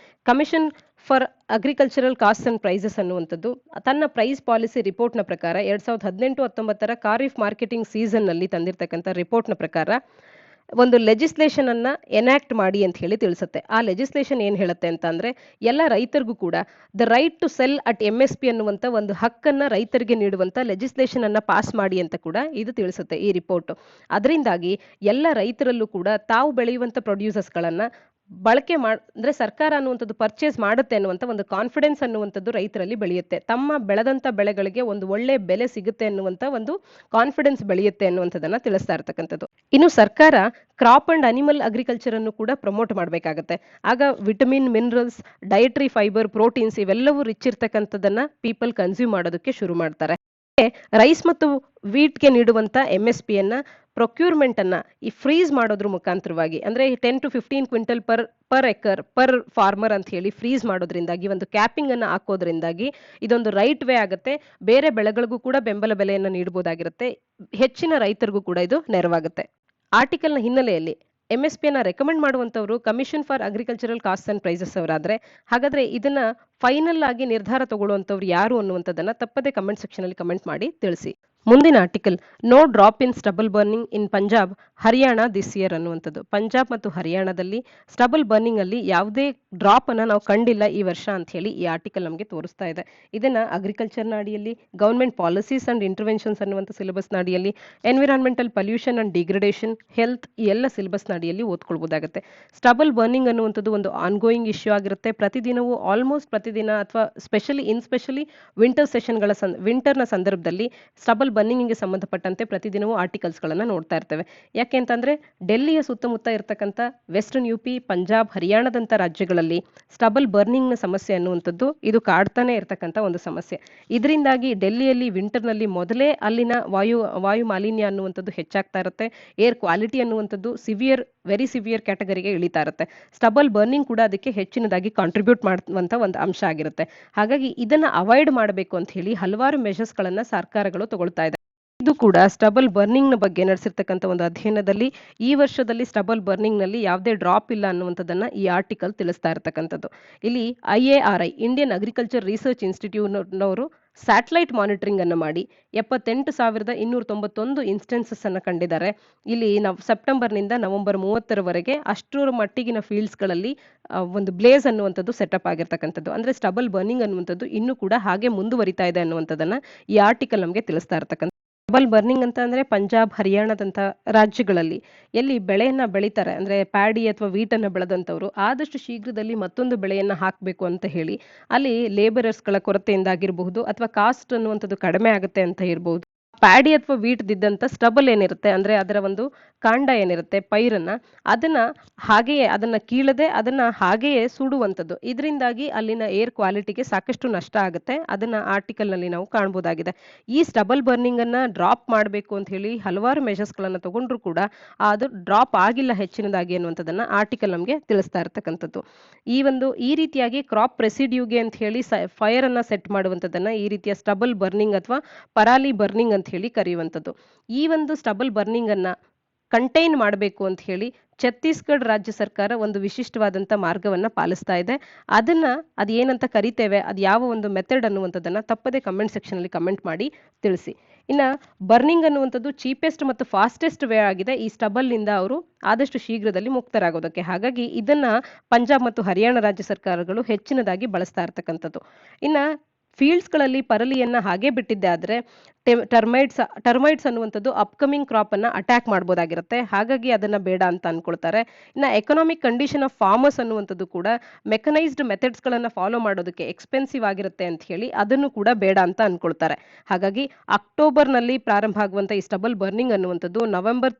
commission for agricultural cost and prices ಅನ್ನುವಂಥದ್ದು ತನ್ನ ಪ್ರೈಸ್ ಪಾಲಿಸಿ ರಿಪೋರ್ಟ್ನ ಪ್ರಕಾರ 2018-19 ಖಾರಿಫ್ ಮಾರ್ಕೆಟಿಂಗ್ ಸೀಸನ್ ನಲ್ಲಿ ತಂದಿರತಕ್ಕಂಥ ರಿಪೋರ್ಟ್ನ ಪ್ರಕಾರ ಒಂದು ಲೆಜಿಸ್ಲೇಷನ್ ಅನ್ನ ಎನಾಕ್ಟ್ ಮಾಡಿ ಅಂತ ಹೇಳಿ ತಿಳಿಸುತ್ತೆ. ಆ ಲೆಜಿಸ್ಲೇಷನ್ ಏನ್ ಹೇಳುತ್ತೆ ಅಂತ ಅಂದ್ರೆ, ಎಲ್ಲ ರೈತರಿಗೂ ಕೂಡ the right to sell at MSP ಅನ್ನುವಂತ ಒಂದು ಹಕ್ಕನ್ನ ರೈತರಿಗೆ ನೀಡುವಂತ ಲೆಜಿಸ್ಲೇಷನ್ ಅನ್ನ ಪಾಸ್ ಮಾಡಿ ಅಂತ ಕೂಡ ಇದು ತಿಳಿಸುತ್ತೆ ಈ ರಿಪೋರ್ಟ್. ಅದರಿಂದಾಗಿ ಎಲ್ಲ ರೈತರಲ್ಲೂ ಕೂಡ ತಾವು ಬೆಳೆಯುವಂತ ಪ್ರೊಡ್ಯೂಸರ್ಸ್ ಗಳನ್ನ ಅಂದ್ರೆ ಸರ್ಕಾರ ಅನ್ನುವಂಥದ್ದು ಪರ್ಚೇಸ್ ಮಾಡುತ್ತೆ ಅನ್ನುವಂಥ ಒಂದು ಕಾನ್ಫಿಡೆನ್ಸ್ ಅನ್ನುವಂಥದ್ದು ರೈತರಲ್ಲಿ ಬೆಳೆಯುತ್ತೆ. ತಮ್ಮ ಬೆಳೆದಂತ ಬೆಳೆಗಳಿಗೆ ಒಂದು ಒಳ್ಳೆ ಬೆಲೆ ಸಿಗುತ್ತೆ ಅನ್ನುವಂಥ ಒಂದು ಕಾನ್ಫಿಡೆನ್ಸ್ ಬೆಳೆಯುತ್ತೆ ಅನ್ನುವಂಥದ್ದನ್ನ ತಿಳಿಸ್ತಾ ಇರ್ತಕ್ಕಂಥದ್ದು. ಇನ್ನು ಸರ್ಕಾರ ಕ್ರಾಪ್ ಅಂಡ್ ಅನಿಮಲ್ ಅಗ್ರಿಕಲ್ಚರ್ ಅನ್ನು ಕೂಡ ಪ್ರಮೋಟ್ ಮಾಡಬೇಕಾಗತ್ತೆ. ಆಗ vitamin, minerals, dietary fibre, proteins ಇವೆಲ್ಲವೂ ರಿಚ್ ಇರ್ತಕ್ಕಂಥದ್ದನ್ನ ಪೀಪಲ್ ಕನ್ಸ್ಯೂಮ್ ಮಾಡೋದಕ್ಕೆ ಶುರು ಮಾಡ್ತಾರೆ. ರೈಸ್ ಮತ್ತು ವೀಟ್ಗೆ ನೀಡುವಂತ MSPಯನ್ನ ಪ್ರೊಕ್ಯೂರ್ಮೆಂಟ್ ಅನ್ನ ಈ ಫ್ರೀಸ್ ಮಾಡೋದ್ರ ಮುಖಾಂತರವಾಗಿ, ಅಂದ್ರೆ 10 to 15 quintal per acre per farmer ಅಂತ ಹೇಳಿ ಫ್ರೀಸ್ ಮಾಡೋದ್ರಿಂದಾಗಿ, ಒಂದು ಕ್ಯಾಪಿಂಗ್ ಅನ್ನ ಹಾಕೋದ್ರಿಂದಾಗಿ ಇದೊಂದು ರೈಟ್ ವೇ ಆಗುತ್ತೆ. ಬೇರೆ ಬೆಳೆಗಳಿಗೂ ಕೂಡ ಬೆಂಬಲ ಬೆಲೆಯನ್ನ ನೀಡಬಹುದಾಗಿರುತ್ತೆ. ಹೆಚ್ಚಿನ ರೈತರಿಗೂ ಕೂಡ ಇದು ನೆರವಾಗುತ್ತೆ. ಆರ್ಟಿಕಲ್ನ ಹಿನ್ನೆಲೆಯಲ್ಲಿ MSPಯನ್ನ ರೆಕಮೆಂಡ್ ಮಾಡುವಂತವರು commission for agricultural cost and prices ಅವರಾದ್ರೆ, ಹಾಗಾದ್ರೆ ಇದನ್ನ ಫೈನಲ್ ಆಗಿ ನಿರ್ಧಾರ ತಗೊಳ್ಳುವಂತವ್ರು ಯಾರು ಅನ್ನುವಂಥದ್ದನ್ನ ತಪ್ಪದೆ ಕಮೆಂಟ್ ಸೆಕ್ಷನ್ ಅಲ್ಲಿ ಕಮೆಂಟ್ ಮಾಡಿ ತಿಳಿಸಿ. ಮುಂದಿನ article, no drop in stubble burning in Punjab Haryana this year ಅನ್ನುವಂಥದ್ದು. ಪಂಜಾಬ್ ಮತ್ತು ಹರಿಯಾಣದಲ್ಲಿ ಸ್ಟಬಲ್ ಬರ್ನಿಂಗ್ ಅಲ್ಲಿ ಯಾವುದೇ ಡ್ರಾಪ್ ಅನ್ನ ನಾವು ಕಂಡಿಲ್ಲ ಈ ವರ್ಷ ಅಂತ ಹೇಳಿ ಈ ಆರ್ಟಿಕಲ್ ನಮಗೆ ತೋರಿಸ್ತಾ ಇದೆ. ಇದನ್ನ ಅಗ್ರಿಕಲ್ಚರ್ನ ಅಡಿಯಲ್ಲಿ, ಗವರ್ಮೆಂಟ್ ಪಾಲಿಸೀಸ್ ಅಂಡ್ ಇಂಟರ್ವೆನ್ಷನ್ಸ್ ಅನ್ನುವಂಥ ಸಿಲೆಬಸ್ನ ಅಡಿಯಲ್ಲಿ, environmental pollution and degradation, health ಈ ಎಲ್ಲ ಸಿಲೆಬಸ್ನ ಅಡಿಯಲ್ಲಿ ಓದ್ಕೊಳ್ಬಹುದಾಗುತ್ತೆ. ಸ್ಟಬಲ್ ಬರ್ನಿಂಗ್ ಅನ್ನುವಂಥದ್ದು ಒಂದು ಆನ್ಗೋಯಿಂಗ್ ಇಶ್ಯೂ ಆಗಿರುತ್ತೆ. ಪ್ರತಿದಿನವೂ ಆಲ್ಮೋಸ್ಟ್ ಪ್ರತಿದಿನ ಅಥವಾ ಸ್ಪೆಷಲಿ ವಿಂಟರ್ನ ಸಂದರ್ಭದಲ್ಲಿ ಸ್ಟಬಲ್ ಸ್ಟಬಲ್ ಬರ್ನಿಂಗಿಗೆ ಸಂಬಂಧಪಟ್ಟಂತೆ ಪ್ರತಿದಿನವೂ ಆರ್ಟಿಕಲ್ಸ್ಗಳನ್ನು ನೋಡ್ತಾ ಇರ್ತೇವೆ. ಯಾಕೆ ಅಂತಂದ್ರೆ ಡೆಲ್ಲಿಯ ಸುತ್ತಮುತ್ತ ಇರತಕ್ಕಂಥ ವೆಸ್ಟರ್ನ್ ಯುಪಿ, ಪಂಜಾಬ್, ಹರಿಯಾಣದಂಥ ರಾಜ್ಯಗಳಲ್ಲಿ ಸ್ಟಬಲ್ ಬರ್ನಿಂಗ್ನ ಸಮಸ್ಯೆ ಅನ್ನುವಂಥದ್ದು ಇದು ಕಾಡ್ತಾನೆ ಇರತಕ್ಕಂಥ ಒಂದು ಸಮಸ್ಯೆ. ಇದರಿಂದಾಗಿ ಡೆಲ್ಲಿಯಲ್ಲಿ ವಿಂಟರ್ನಲ್ಲಿ ಮೊದಲೇ ಅಲ್ಲಿನ ವಾಯು ಮಾಲಿನ್ಯ ಅನ್ನುವಂಥದ್ದು ಹೆಚ್ಚಾಗ್ತಾ ಇರುತ್ತೆ. ಏರ್ ಕ್ವಾಲಿಟಿ ಅನ್ನುವಂಥದ್ದು ವೆರಿ ಸಿವಿಯರ್ ಕ್ಯಾಟಗರಿಗೆ ಇಳಿತಾ ಇರುತ್ತೆ. ಸ್ಟಬಲ್ ಬರ್ನಿಂಗ್ ಕೂಡ ಅದಕ್ಕೆ ಹೆಚ್ಚಿನದಾಗಿ ಕಾಂಟ್ರಿಬ್ಯೂಟ್ ಮಾಡುವಂತ ಒಂದು ಅಂಶ ಆಗಿರುತ್ತೆ. ಹಾಗಾಗಿ ಇದನ್ನ ಅವಾಯ್ಡ್ ಮಾಡಬೇಕು ಅಂತ ಹೇಳಿ ಹಲವಾರು ಮೆಷರ್ಸ್ ಗಳನ್ನ ಸರ್ಕಾರಗಳು ತಗೊಳ್ತಾ ಇದೆ. ಇದು ಕೂಡ ಸ್ಟಬಲ್ ಬರ್ನಿಂಗ್ ನ ಬಗ್ಗೆ ನಡೆಸಿರ್ತಕ್ಕಂಥ ಒಂದು ಅಧ್ಯಯನದಲ್ಲಿ ಈ ವರ್ಷದಲ್ಲಿ ಸ್ಟಬಲ್ ಬರ್ನಿಂಗ್ ನಲ್ಲಿ ಯಾವುದೇ ಡ್ರಾಪ್ ಇಲ್ಲ ಅನ್ನುವಂಥದ್ದನ್ನ ಈ ಆರ್ಟಿಕಲ್ ತಿಳಿಸ್ತಾ ಇರತಕ್ಕಂಥದ್ದು. ಇಲ್ಲಿ IARI Indian agriculture research institute ನವರು ಸ್ಯಾಟಲೈಟ್ ಮಾನಿಟರಿಂಗ್ ಅನ್ನು ಮಾಡಿ 78,291 ಇನ್ಸ್ಟೆನ್ಸಸ್ ಅನ್ನು ಕಂಡಿದ್ದಾರೆ. ಇಲ್ಲಿ ನಾವು ಸೆಪ್ಟೆಂಬರ್ನಿಂದ ನವೆಂಬರ್ 30ರವರೆಗೆ ಅಷ್ಟರ ಮಟ್ಟಿಗಿನ ಫೀಲ್ಡ್ಸ್ ಗಳಲ್ಲಿ ಒಂದು ಬ್ಲೇಸ್ ಅನ್ನುವಂಥದ್ದು ಸೆಟಪ್ ಆಗಿರ್ತಕ್ಕಂಥದ್ದು. ಅಂದ್ರೆ ಸ್ಟಬಲ್ ಬರ್ನಿಂಗ್ ಅನ್ನುವಂಥದ್ದು ಇನ್ನೂ ಕೂಡ ಹಾಗೆ ಮುಂದುವರಿತಾ ಇದೆ ಅನ್ನುವಂಥದ್ದನ್ನ ಈ ಆರ್ಟಿಕಲ್ ನಮಗೆ ತಿಳಿಸ್ತಾ ಇರ್ತಕ್ಕಂಥ. ಸ್ಟಬಲ್ ಬರ್ನಿಂಗ್ ಅಂತ ಅಂದ್ರೆ ಪಂಜಾಬ್, ಹರಿಯಾಣದಂತ ರಾಜ್ಯಗಳಲ್ಲಿ ಎಲ್ಲಿ ಬೆಳೆಯನ್ನ ಬೆಳೀತಾರೆ ಅಂದ್ರೆ ಪ್ಯಾಡಿ ಅಥವಾ ವೀಟನ್ನ ಬೆಳೆದಂತವ್ರು ಆದಷ್ಟು ಶೀಘ್ರದಲ್ಲಿ ಮತ್ತೊಂದು ಬೆಳೆಯನ್ನ ಹಾಕಬೇಕು ಅಂತ ಹೇಳಿ ಅಲ್ಲಿ ಲೇಬರರ್ಸ್ಗಳ ಕೊರತೆಯಿಂದಾಗಿರಬಹುದು ಅಥವಾ ಕಾಸ್ಟ್ ಅನ್ನುವಂಥದ್ದು ಕಡಿಮೆ ಆಗುತ್ತೆ ಅಂತ ಇರಬಹುದು. ಪ್ಯಾಡಿ ಅಥವಾ ವೀಟ್ ದಿದ್ದಂತ ಸ್ಟಬಲ್ ಏನಿರುತ್ತೆ ಅಂದ್ರೆ ಅದರ ಒಂದು ಕಾಂಡ ಏನಿರುತ್ತೆ ಪೈರನ್ನ ಅದನ್ನ ಕೀಳದೆ ಅದನ್ನ ಹಾಗೆಯೇ ಸುಡುವಂಥದ್ದು. ಇದರಿಂದಾಗಿ ಅಲ್ಲಿನ ಏರ್ ಕ್ವಾಲಿಟಿಗೆ ಸಾಕಷ್ಟು ನಷ್ಟ ಆಗುತ್ತೆ. ಅದನ್ನ ಆರ್ಟಿಕಲ್ ನಲ್ಲಿ ನಾವು ಕಾಣಬಹುದಾಗಿದೆ. ಈ ಸ್ಟಬಲ್ ಬರ್ನಿಂಗ್ ಅನ್ನ ಡ್ರಾಪ್ ಮಾಡಬೇಕು ಅಂತ ಹೇಳಿ ಹಲವಾರು ಮೆಷರ್ಸ್ ಗಳನ್ನ ತಗೊಂಡ್ರು ಕೂಡ ಅದು ಡ್ರಾಪ್ ಆಗಿಲ್ಲ ಹೆಚ್ಚಿನದಾಗಿ ಅನ್ನುವಂಥದ್ದನ್ನ ಆರ್ಟಿಕಲ್ ನಮಗೆ ತಿಳಿಸ್ತಾ ಇರ್ತಕ್ಕಂಥದ್ದು. ಈ ರೀತಿಯಾಗಿ ಕ್ರಾಪ್ ರೆಸಿಡ್ಯೂಗೆ ಅಂತ ಹೇಳಿ ಫೈರ್ ಅನ್ನ ಸೆಟ್ ಮಾಡುವಂಥದ್ದನ್ನ ಈ ರೀತಿಯ ಸ್ಟಬಲ್ ಬರ್ನಿಂಗ್ ಅಥವಾ ಪರಾಲಿ ಬರ್ನಿಂಗ್ ಅಂತ ಹೇಳಿ ಕರೆಯುವಂಥದ್ದು. ಈ ಒಂದು ಸ್ಟಬಲ್ ಬರ್ನಿಂಗ್ ಅನ್ನ ಕಂಟೈನ್ ಮಾಡಬೇಕು ಅಂತ ಹೇಳಿ ಛತ್ತೀಸ್ಗಢ ರಾಜ್ಯ ಸರ್ಕಾರ ಒಂದು ವಿಶಿಷ್ಟವಾದಂತ ಮಾರ್ಗವನ್ನ ಪಾಲಿಸ್ತಾ ಇದೆ. ಅದು ಏನಂತ ಕರಿತೇವೆ, ಅದು ಯಾವ ಒಂದು ಮೆಥಡ್ ಅನ್ನುವಂಥದ್ದನ್ನ ತಪ್ಪದೆ ಕಮೆಂಟ್ ಸೆಕ್ಷನ್ ಅಲ್ಲಿ ಕಮೆಂಟ್ ಮಾಡಿ ತಿಳಿಸಿ. ಇನ್ನ ಬರ್ನಿಂಗ್ ಅನ್ನುವಂಥದ್ದು ಚೀಪೆಸ್ಟ್ ಮತ್ತು ಫಾಸ್ಟೆಸ್ಟ್ ವೇ ಆಗಿದೆ ಈ ಸ್ಟಬಲ್ ನಿಂದ ಅವರು ಆದಷ್ಟು ಶೀಘ್ರದಲ್ಲಿ ಮುಕ್ತರಾಗೋದಕ್ಕೆ. ಹಾಗಾಗಿ ಇದನ್ನ ಪಂಜಾಬ್ ಮತ್ತು ಹರಿಯಾಣ ರಾಜ್ಯ ಸರ್ಕಾರಗಳು ಹೆಚ್ಚಿನದಾಗಿ ಬಳಸ್ತಾ ಇರ್ತಕ್ಕಂಥದ್ದು. ಇನ್ನ ಫೀಲ್ಡ್ಸ್ ಗಳಲ್ಲಿ ಪರಲಿಯನ್ನ ಹಾಗೆ ಬಿಟ್ಟಿದ್ದೆ ಆದ್ರೆ ಟರ್ಮೈಟ್ಸ್ ಅನ್ನುವಂಥದ್ದು ಅಪ್ಕಮಿಂಗ್ ಕ್ರಾಪ್ ಅನ್ನ ಅಟ್ಯಾಕ್ ಮಾಡಬಹುದಾಗಿರುತ್ತೆ. ಹಾಗಾಗಿ ಅದನ್ನ ಬೇಡ ಅಂತ ಅನ್ಕೊಳ್ತಾರೆ. ಇನ್ನ ಎಕನಾಮಿಕ್ ಕಂಡೀಷನ್ ಆಫ್ ಫಾರ್ಮರ್ಸ್ ಅನ್ನುವಂಥದ್ದು ಕೂಡ ಮೆಕನೈಸ್ಡ್ ಮೆಥಡ್ಸ್ ಗಳನ್ನ ಫಾಲೋ ಮಾಡೋದಕ್ಕೆ ಎಕ್ಸ್ಪೆನ್ಸಿವ್ ಆಗಿರುತ್ತೆ ಅಂತ ಹೇಳಿ ಅದನ್ನು ಕೂಡ ಬೇಡ ಅಂತ ಅನ್ಕೊಳ್ತಾರೆ. ಹಾಗಾಗಿ ಅಕ್ಟೋಬರ್ ನಲ್ಲಿ ಪ್ರಾರಂಭ ಆಗುವಂತ ಈ ಸ್ಟಬಲ್ ಬರ್ನಿಂಗ್ ಅನ್ನುವಂಥದ್ದು ನವೆಂಬರ್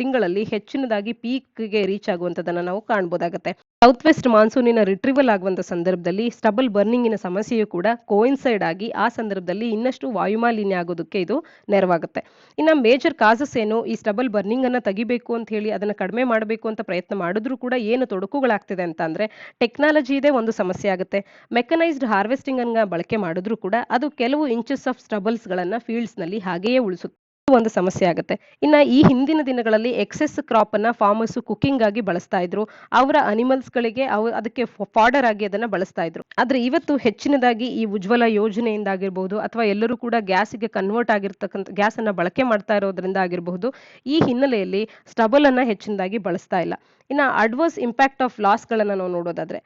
ತಿಂಗಳಲ್ಲಿ ಹೆಚ್ಚಿನದಾಗಿ ಪೀಕ್ ಗೆ ರೀಚ್ ಆಗುವಂತದನ್ನ ನಾವು ಕಾಣಬಹುದಾಗುತ್ತೆ. ಸೌತ್ ವೆಸ್ಟ್ ಮಾನ್ಸೂನಿನ ರಿಟ್ರಿವಲ್ ಆಗುವಂತ ಸಂದರ್ಭದಲ್ಲಿ ಸ್ಟಬಲ್ ಬರ್ನಿಂಗಿನ ಸಮಸ್ಯೆಯು ಕೂಡ ಕೋಇನ್ಸೈಡ್ ಆಗಿ ಆ ಸಂದರ್ಭದಲ್ಲಿ ಇನ್ನಷ್ಟು ವಾಯುಮಾಲಿನ್ಯ ಆಗೋದಕ್ಕೆ ಇದು ನೆರವಾಗುತ್ತೆ. ಇನ್ನ ಮೇಜರ್ ಕಾಸಸ್ ಏನು, ಈ ಸ್ಟಬಲ್ ಬರ್ನಿಂಗ್ ಅನ್ನ ತೆಗಿಬೇಕು ಅಂತ ಹೇಳಿ ಅದನ್ನ ಕಡಿಮೆ ಮಾಡಬೇಕು ಅಂತ ಪ್ರಯತ್ನ ಮಾಡಿದ್ರು ಕೂಡ ಏನು ತೊಡಕುಗಳಾಗ್ತಿದೆ ಅಂತ ಅಂದ್ರೆ ಟೆಕ್ನಾಲಜಿ ಇದೆ ಒಂದು ಸಮಸ್ಯೆ ಆಗುತ್ತೆ. ಮೆಕನೈಸ್ಡ್ ಹಾರ್ವೆಸ್ಟಿಂಗ್ ಅನ್ನ ಬಳಕೆ ಮಾಡಿದ್ರು ಕೂಡ ಅದು ಕೆಲವು ಇಂಚಸ್ ಆಫ್ ಸ್ಟಬಲ್ಸ್ ಗಳನ್ನ ಫೀಲ್ಡ್ಸ್ ನಲ್ಲಿ ಹಾಗೆಯೇ ಉಳಿಸುತ್ತೆ, ಒಂದು ಸಮಸ್ಯೆ ಆಗುತ್ತೆ. ಇನ್ನ ಈ ಹಿಂದಿನ ದಿನಗಳಲ್ಲಿ ಎಕ್ಸೆಸ್ ಕ್ರಾಪ್ ಅನ್ನ ಫಾರ್ಮರ್ಸ್ ಕುಕಿಂಗ್ ಆಗಿ ಬಳಸ್ತಾ ಇದ್ರು. ಅವರ ಅನಿಮಲ್ಸ್ ಗಳಿಗೆ ಅದಕ್ಕೆ ಫಾಡರ್ ಆಗಿ ಅದನ್ನ ಬಳಸ್ತಾ ಇದ್ರು. ಆದ್ರೆ ಇವತ್ತು ಹೆಚ್ಚಿನದಾಗಿ ಈ ಉಜ್ವಲ ಯೋಜನೆಯಿಂದ ಆಗಿರಬಹುದು ಅಥವಾ ಎಲ್ಲರೂ ಕೂಡ ಗ್ಯಾಸ್ಗೆ ಕನ್ವರ್ಟ್ ಆಗಿರ್ತಕ್ಕಂಥ ಗ್ಯಾಸ್ ಅನ್ನ ಬಳಕೆ ಮಾಡ್ತಾ ಇರೋದ್ರಿಂದ ಆಗಿರಬಹುದು ಈ ಹಿನ್ನೆಲೆಯಲ್ಲಿ ಸ್ಟಬಲ್ ಅನ್ನ ಹೆಚ್ಚಿನದಾಗಿ ಬಳಸ್ತಾ ಇಲ್ಲ. ಇನ್ನ ಅಡ್ವರ್ಸ್ ಇಂಪ್ಯಾಕ್ಟ್ ಆಫ್ ಲಾಸ್ ಗಳನ್ನ ನಾವು ನೋಡೋದಾದ್ರೆ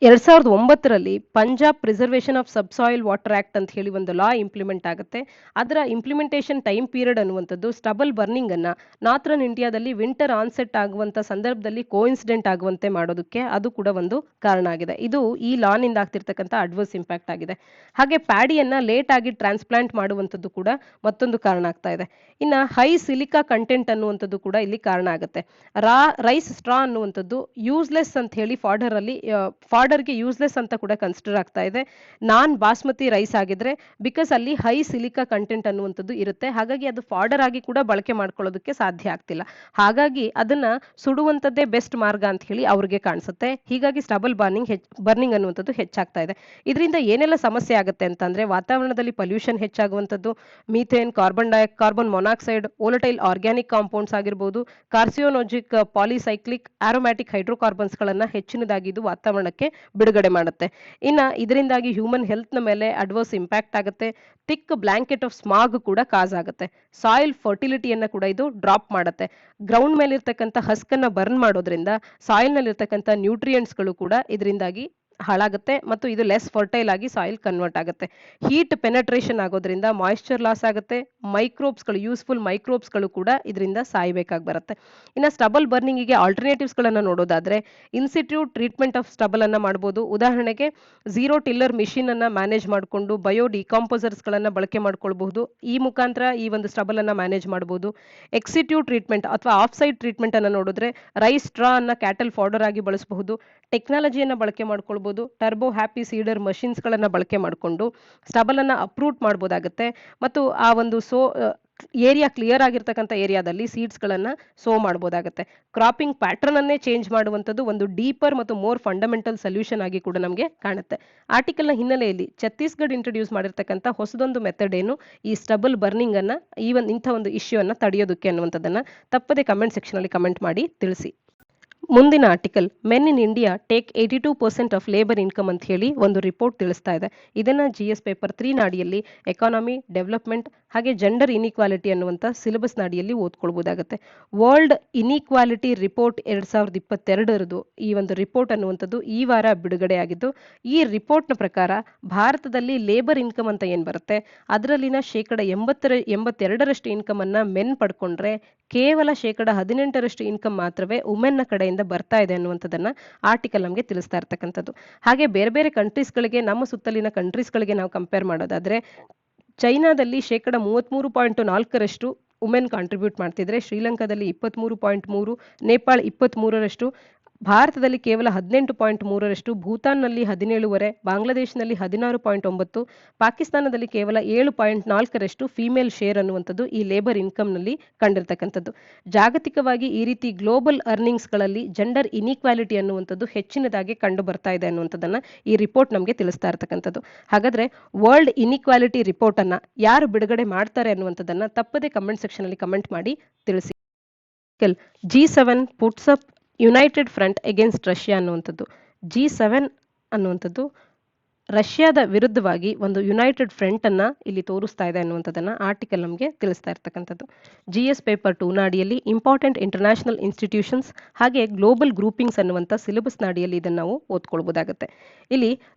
2009ರಲ್ಲಿ Punjab preservation of subsoil water act ಅಂತ ಹೇಳಿ ಒಂದು ಲಾ ಇಂಪ್ಲಿಮೆಂಟ್ ಆಗುತ್ತೆ. ಅದರ ಇಂಪ್ಲಿಮೆಂಟೇಷನ್ ಟೈಮ್ ಪೀರಿಯಡ್ ಅನ್ನುವಂಥದ್ದು ಸ್ಟಬಲ್ ಬರ್ನಿಂಗ್ ಅನ್ನ ನಾರ್ಥರ್ನ್ ಇಂಡಿಯಾದಲ್ಲಿ ವಿಂಟರ್ ಆನ್ಸೆಟ್ ಆಗುವಂತ ಸಂದರ್ಭದಲ್ಲಿ ಕೋಇನ್ಸಿಡೆಂಟ್ ಆಗುವಂತೆ ಮಾಡೋದಕ್ಕೆ ಅದು ಕೂಡ ಒಂದು ಕಾರಣ ಆಗಿದೆ. ಇದು ಈ ಲಾನಿಂದ ಆಗ್ತಿರ್ತಕ್ಕಂಥ ಅಡ್ವರ್ಸ್ ಇಂಪ್ಯಾಕ್ಟ್ ಆಗಿದೆ. ಹಾಗೆ ಪ್ಯಾಡಿಯನ್ನ ಲೇಟ್ ಆಗಿ ಟ್ರಾನ್ಸ್ಪ್ಲಾಂಟ್ ಮಾಡುವಂಥದ್ದು ಕೂಡ ಮತ್ತೊಂದು ಕಾರಣ ಆಗ್ತಾ ಇದೆ. ಇನ್ನ ಹೈ ಸಿಲಿಕಾ ಕಂಟೆಂಟ್ ಅನ್ನುವಂಥದ್ದು ಕೂಡ ಇಲ್ಲಿ ಕಾರಣ ಆಗುತ್ತೆ. ರೈಸ್ ಸ್ಟ್ರಾ ಅನ್ನುವಂಥದ್ದು ಯೂಸ್ಲೆಸ್ ಅಂತ ಹೇಳಿ ಫಾಡರ್ಗೆ ಯೂಸ್ಲೆಸ್ ಅಂತ ಕೂಡ ಕನ್ಸಿಡರ್ ಆಗ್ತಾ ಇದೆ. ನಾನ್ ಬಾಸ್ಮತಿ ರೈಸ್ ಆಗಿದ್ರೆ ಬಿಕಾಸ್ ಅಲ್ಲಿ ಹೈ ಸಿಲಿಕಾ ಕಂಟೆಂಟ್ ಅನ್ನುವಂಥದ್ದು ಇರುತ್ತೆ. ಹಾಗಾಗಿ ಅದು ಫಾಡರ್ ಆಗಿ ಕೂಡ ಬಳಕೆ ಮಾಡ್ಕೊಳ್ಳೋದಕ್ಕೆ ಸಾಧ್ಯ ಆಗ್ತಿಲ್ಲ. ಹಾಗಾಗಿ ಅದನ್ನ ಸುಡುವಂಥದ್ದೇ ಬೆಸ್ಟ್ ಮಾರ್ಗ ಅಂತ ಹೇಳಿ ಅವ್ರಿಗೆ ಕಾಣಿಸುತ್ತೆ. ಹೀಗಾಗಿ ಸ್ಟಬಲ್ ಬರ್ನಿಂಗ್ ಅನ್ನುವಂಥದ್ದು ಹೆಚ್ಚಾಗ್ತಾ ಇದೆ. ಇದರಿಂದ ಏನೆಲ್ಲ ಸಮಸ್ಯೆ ಆಗುತ್ತೆ ಅಂತಂದ್ರೆ ವಾತಾವರಣದಲ್ಲಿ ಪೊಲ್ಯೂಷನ್ ಹೆಚ್ಚಾಗುವಂಥದ್ದು, methane, carbon monoxide, volatile organic compounds ಆಗಿರ್ಬೋದು, ಕಾರ್ಸಿಯೋನೋಜಿಕ್ ಪಾಲಿಸೈಕ್ಲಿಕ್ ಆರೋಮ್ಯಾಟಿಕ್ ಹೈಡ್ರೋಕಾರ್ಬನ್ಸ್ ಗಳನ್ನ ಹೆಚ್ಚಿನದಾಗಿ ಇದು ವಾತಾವರಣಕ್ಕೆ ಬಿಡುಗಡೆ ಮಾಡುತ್ತೆ. ಇನ್ನ ಇದರಿಂದಾಗಿ ಹ್ಯೂಮನ್ ಹೆಲ್ತ್ ನ ಮೇಲೆ ಅಡ್ವರ್ಸ್ ಇಂಪ್ಯಾಕ್ಟ್ ಆಗುತ್ತೆ. ಥಿಕ್ ಬ್ಲಾಂಕೆಟ್ ಆಫ್ ಸ್ಮಾಗ್ ಕೂಡ ಕಾಸ್ ಆಗುತ್ತೆ. ಸಾಯಿಲ್ ಫರ್ಟಿಲಿಟಿಯನ್ನ ಕೂಡ ಇದು ಡ್ರಾಪ್ ಮಾಡುತ್ತೆ. ಗ್ರೌಂಡ್ ಮೇಲೆ ಇರ್ತಕ್ಕಂಥ ಹಸ್ಕ್ ಅನ್ನ ಬರ್ನ್ ಮಾಡೋದ್ರಿಂದ ಸಾಯಿಲ್ ನಲ್ಲಿ ಇರ್ತಕ್ಕಂಥ ನ್ಯೂಟ್ರಿಯೆಂಟ್ಸ್ ಗಳು ಕೂಡ ಇದರಿಂದಾಗಿ ಹಾಳಾಗುತ್ತೆ ಮತ್ತು ಇದು ಲೆಸ್ ಫರ್ಟೈಲ್ ಆಗಿ ಸಾಯಿಲ್ ಕನ್ವರ್ಟ್ ಆಗುತ್ತೆ. ಹೀಟ್ ಪೆನೆಟ್ರೇಷನ್ ಆಗೋದ್ರಿಂದ ಮಾಯಿಶ್ಚರ್ ಲಾಸ್ ಆಗುತ್ತೆ. ಮೈಕ್ರೋಬ್ಸ್ಗಳು, ಯೂಸ್ಫುಲ್ ಮೈಕ್ರೋಬ್ಸ್ಗಳು ಕೂಡ ಇದರಿಂದ ಸಾಯ್ಬೇಕಾಗಿ ಬರುತ್ತೆ. ಇನ್ನು ಸ್ಟಬಲ್ ಬರ್ನಿಂಗಿಗೆ ಆಲ್ಟರ್ನೇಟಿವ್ಸ್ಗಳನ್ನು ನೋಡೋದಾದ್ರೆ ಇನ್ಸಿಟ್ಯೂಟ್ ಟ್ರೀಟ್ಮೆಂಟ್ ಆಫ್ ಸ್ಟಬಲ್ ಅನ್ನ ಮಾಡ್ಬೋದು. ಉದಾಹರಣೆಗೆ ಝೀರೋ ಟಿಲ್ಲರ್ ಮಿಷಿನ್ ಅನ್ನ ಮ್ಯಾನೇಜ್ ಮಾಡಿಕೊಂಡು ಬಯೋ ಡಿಕಾಂಪೋಸರ್ಸ್ಗಳನ್ನ ಬಳಕೆ ಮಾಡ್ಕೊಳ್ಬಹುದು. ಈ ಮುಖಾಂತರ ಈ ಒಂದು ಸ್ಟಬಲ್ ಅನ್ನ ಮ್ಯಾನೇಜ್ ಮಾಡಬಹುದು. ಎಕ್ಸಿಟ್ಯೂಟ್ ಟ್ರೀಟ್ಮೆಂಟ್ ಅಥವಾ ಆಫ್ ಸೈಡ್ ಟ್ರೀಟ್ಮೆಂಟ್ ಅನ್ನ ನೋಡಿದ್ರೆ ರೈಸ್ ಸ್ಟ್ರಾ ಅನ್ನ ಕ್ಯಾಟಲ್ ಫಾಡರ್ ಆಗಿ ಬಳಸಬಹುದು. ಟೆಕ್ನಾಲಜಿಯನ್ನ ಬಳಕೆ ಮಾಡ್ಕೊಳ್ಬಹುದು. ಟರ್ಬೋ ಹ್ಯಾಪಿ ಸೀಡರ್ ಮಷಿನ್ಸ್ ಗಳನ್ನ ಬಳಕೆ ಮಾಡಿಕೊಂಡು ಸ್ಟಬಲ್ ಅನ್ನ ಅಪ್ರೂಟ್ ಮಾಡಬಹುದಾಗುತ್ತೆ ಮತ್ತು ಆ ಒಂದು ಏರಿಯಾ ಕ್ಲಿಯರ್ ಆಗಿರ್ತಕ್ಕಂಥ ಏರಿಯಾದಲ್ಲಿ ಸೀಡ್ಸ್ ಗಳನ್ನ ಸೋ ಮಾಡಬಹುದಾಗುತ್ತೆ. ಕ್ರಾಪಿಂಗ್ ಪ್ಯಾಟರ್ನ್ ಅನ್ನೇ ಚೇಂಜ್ ಮಾಡುವಂತದ್ದು ಒಂದು ಡೀಪರ್ ಮತ್ತು ಮೋರ್ ಫಂಡಮೆಂಟಲ್ ಸೊಲ್ಯೂಷನ್ ಆಗಿ ಕೂಡ ನಮಗೆ ಕಾಣುತ್ತೆ. ಆರ್ಟಿಕಲ್ ನ ಹಿನ್ನೆಲೆಯಲ್ಲಿ ಛತ್ತೀಸ್ಗಢ ಇಂಟ್ರೊಡ್ಯೂಸ್ ಮಾಡಿರ್ತಕ್ಕಂಥ ಹೊಸದೊಂದು ಮೆಥಡ್ ಏನು, ಈ ಸ್ಟಬಲ್ ಬರ್ನಿಂಗ್ ಅನ್ನ ಇಂಥ ಒಂದು ಇಶ್ಯೂ ಅನ್ನ ತಡೆಯೋದಕ್ಕೆ ಅನ್ನುವಂಥದ್ದನ್ನ ತಪ್ಪದೆ ಕಮೆಂಟ್ ಸೆಕ್ಷನ್ ಅಲ್ಲಿ ಕಮೆಂಟ್ ಮಾಡಿ ತಿಳಿಸಿ. ಮುಂದಿನ article men in India take 82% of labour income ಅಂತ ಹೇಳಿ ಒಂದು ರಿಪೋರ್ಟ್ ತಿಳಿಸ್ತಾ ಇದೆ. ಇದನ್ನ GS ಪೇಪರ್ 3 ನಾಡಿಯಲ್ಲಿ ಎಕಾನಮಿ, ಡೆವಲಪ್ಮೆಂಟ್ ಹಾಗೆ ಜೆಂಡರ್ ಇನ್ಇಕ್ವಾಲಿಟಿ ಅನ್ನುವಂಥ ಸಿಲೆಬಸ್ ನಾಡಿಯಲ್ಲಿ ಓದ್ಕೊಳ್ಬಹುದಾಗುತ್ತೆ. ವರ್ಲ್ಡ್ ಇನ್ಇಕ್ವಾಲಿಟಿ ರಿಪೋರ್ಟ್ 2022 ಈ ಒಂದು ರಿಪೋರ್ಟ್ ಅನ್ನುವಂಥದ್ದು ಈ ವಾರ ಬಿಡುಗಡೆ ಆಗಿದ್ದು, ಈ ರಿಪೋರ್ಟ್ನ ಪ್ರಕಾರ ಭಾರತದಲ್ಲಿ ಲೇಬರ್ ಇನ್ಕಮ್ ಅಂತ ಏನ್ ಬರುತ್ತೆ ಅದರಲ್ಲಿನ 82% ಇನ್ಕಮ್ ಅನ್ನ ಮೆನ್ ಪಡ್ಕೊಂಡ್ರೆ ಕೇವಲ 18% ಇನ್ಕಮ್ ಮಾತ್ರವೇ ವುಮೆನ್ನ ಕಡೆಯಿಂದ ಬರ್ತಾ ಇದೆ ಅನ್ನುವಂಥದ್ದನ್ನ ಆರ್ಟಿಕಲ್ ನಮಗೆ ತಿಳಿಸ್ತಾ ಇರ್ತಕ್ಕಂಥದ್ದು. ಹಾಗೆ ಬೇರೆ ಬೇರೆ ಕಂಟ್ರೀಸ್ಗಳಿಗೆ, ನಮ್ಮ ಸುತ್ತಲಿನ ಕಂಟ್ರೀಸ್ಗಳಿಗೆ ನಾವು ಕಂಪೇರ್ ಮಾಡೋದಾದ್ರೆ ಚೈನಾದಲ್ಲಿ 33.4% ವುಮೆನ್ ಕಾಂಟ್ರಿಬ್ಯೂಟ್ ಮಾಡ್ತಿದ್ರೆ, ಶ್ರೀಲಂಕಾದಲ್ಲಿ 23.3%, ನೇಪಾಳ 23%, ಭಾರತದಲ್ಲಿ ಕೇವಲ 18.3%, ಭೂತಾನ್ನಲ್ಲಿ 17.5%, ಬಾಂಗ್ಲಾದೇಶನಲ್ಲಿ 16.9%, ಪಾಕಿಸ್ತಾನದಲ್ಲಿ ಕೇವಲ 7.4% ಫಿಮೇಲ್ ಶೇರ್ ಅನ್ನುವಂಥದ್ದು ಈ ಲೇಬರ್ ಇನ್ಕಮ್ನಲ್ಲಿ ಕಂಡಿರ್ತಕ್ಕಂಥದ್ದು. ಜಾಗತಿಕವಾಗಿ ಈ ರೀತಿ ಗ್ಲೋಬಲ್ ಅರ್ನಿಂಗ್ಸ್ಗಳಲ್ಲಿ ಜೆಂಡರ್ ಇನ್ಇಕ್ವಾಲಿಟಿ ಅನ್ನುವಂಥದ್ದು ಹೆಚ್ಚಿನದಾಗಿ ಕಂಡು ಬರ್ತಾ ಇದೆ ಅನ್ನುವಂಥದ್ದನ್ನ ಈ ರಿಪೋರ್ಟ್ ನಮಗೆ ತಿಳಿಸ್ತಾ ಇರ್ತಕ್ಕಂಥದ್ದು. ಹಾಗಾದ್ರೆ ವರ್ಲ್ಡ್ ಇನ್ಇಕ್ವಾಲಿಟಿ ರಿಪೋರ್ಟ್ ಅನ್ನ ಯಾರು ಬಿಡುಗಡೆ ಮಾಡ್ತಾರೆ ಅನ್ನುವಂಥದ್ದನ್ನ ತಪ್ಪದೆ ಕಮೆಂಟ್ ಸೆಕ್ಷನ್ ಅಲ್ಲಿ ಕಮೆಂಟ್ ಮಾಡಿ ತಿಳಿಸಿ. G7 puts up United front against Russia ಅನ್ನುವಂಥದ್ದು. G7 ಅನ್ನುವಂಥದ್ದು ರಷ್ಯಾದ ವಿರುದ್ಧವಾಗಿ ಒಂದು ಯುನೈಟೆಡ್ ಫ್ರಂಟ್ ಅನ್ನ ಇಲ್ಲಿ ತೋರಿಸ್ತಾ ಇದೆ ಅನ್ನುವಂಥದ್ದನ್ನ ಆರ್ಟಿಕಲ್ ನಮಗೆ ತಿಳಿಸ್ತಾ ಇರ್ತಕ್ಕಂಥದ್ದು. GS ಪೇಪರ್ 2 ನಾಡಿಯಲ್ಲಿ ಇಂಪಾರ್ಟೆಂಟ್ ಇಂಟರ್ನ್ಯಾಷನಲ್ ಇನ್ಸ್ಟಿಟ್ಯೂಷನ್ಸ್ ಹಾಗೆ ಗ್ಲೋಬಲ್ ಗ್ರೂಪಿಂಗ್ಸ್ ಅನ್ನುವಂಥ ಸಿಲೆಬಸ್ ನಾಡಿಯಲ್ಲಿ ಇದನ್ನ ನಾವು ಓದ್ಕೊಳ್ಬಹುದಾಗುತ್ತೆ. ಇಲ್ಲಿ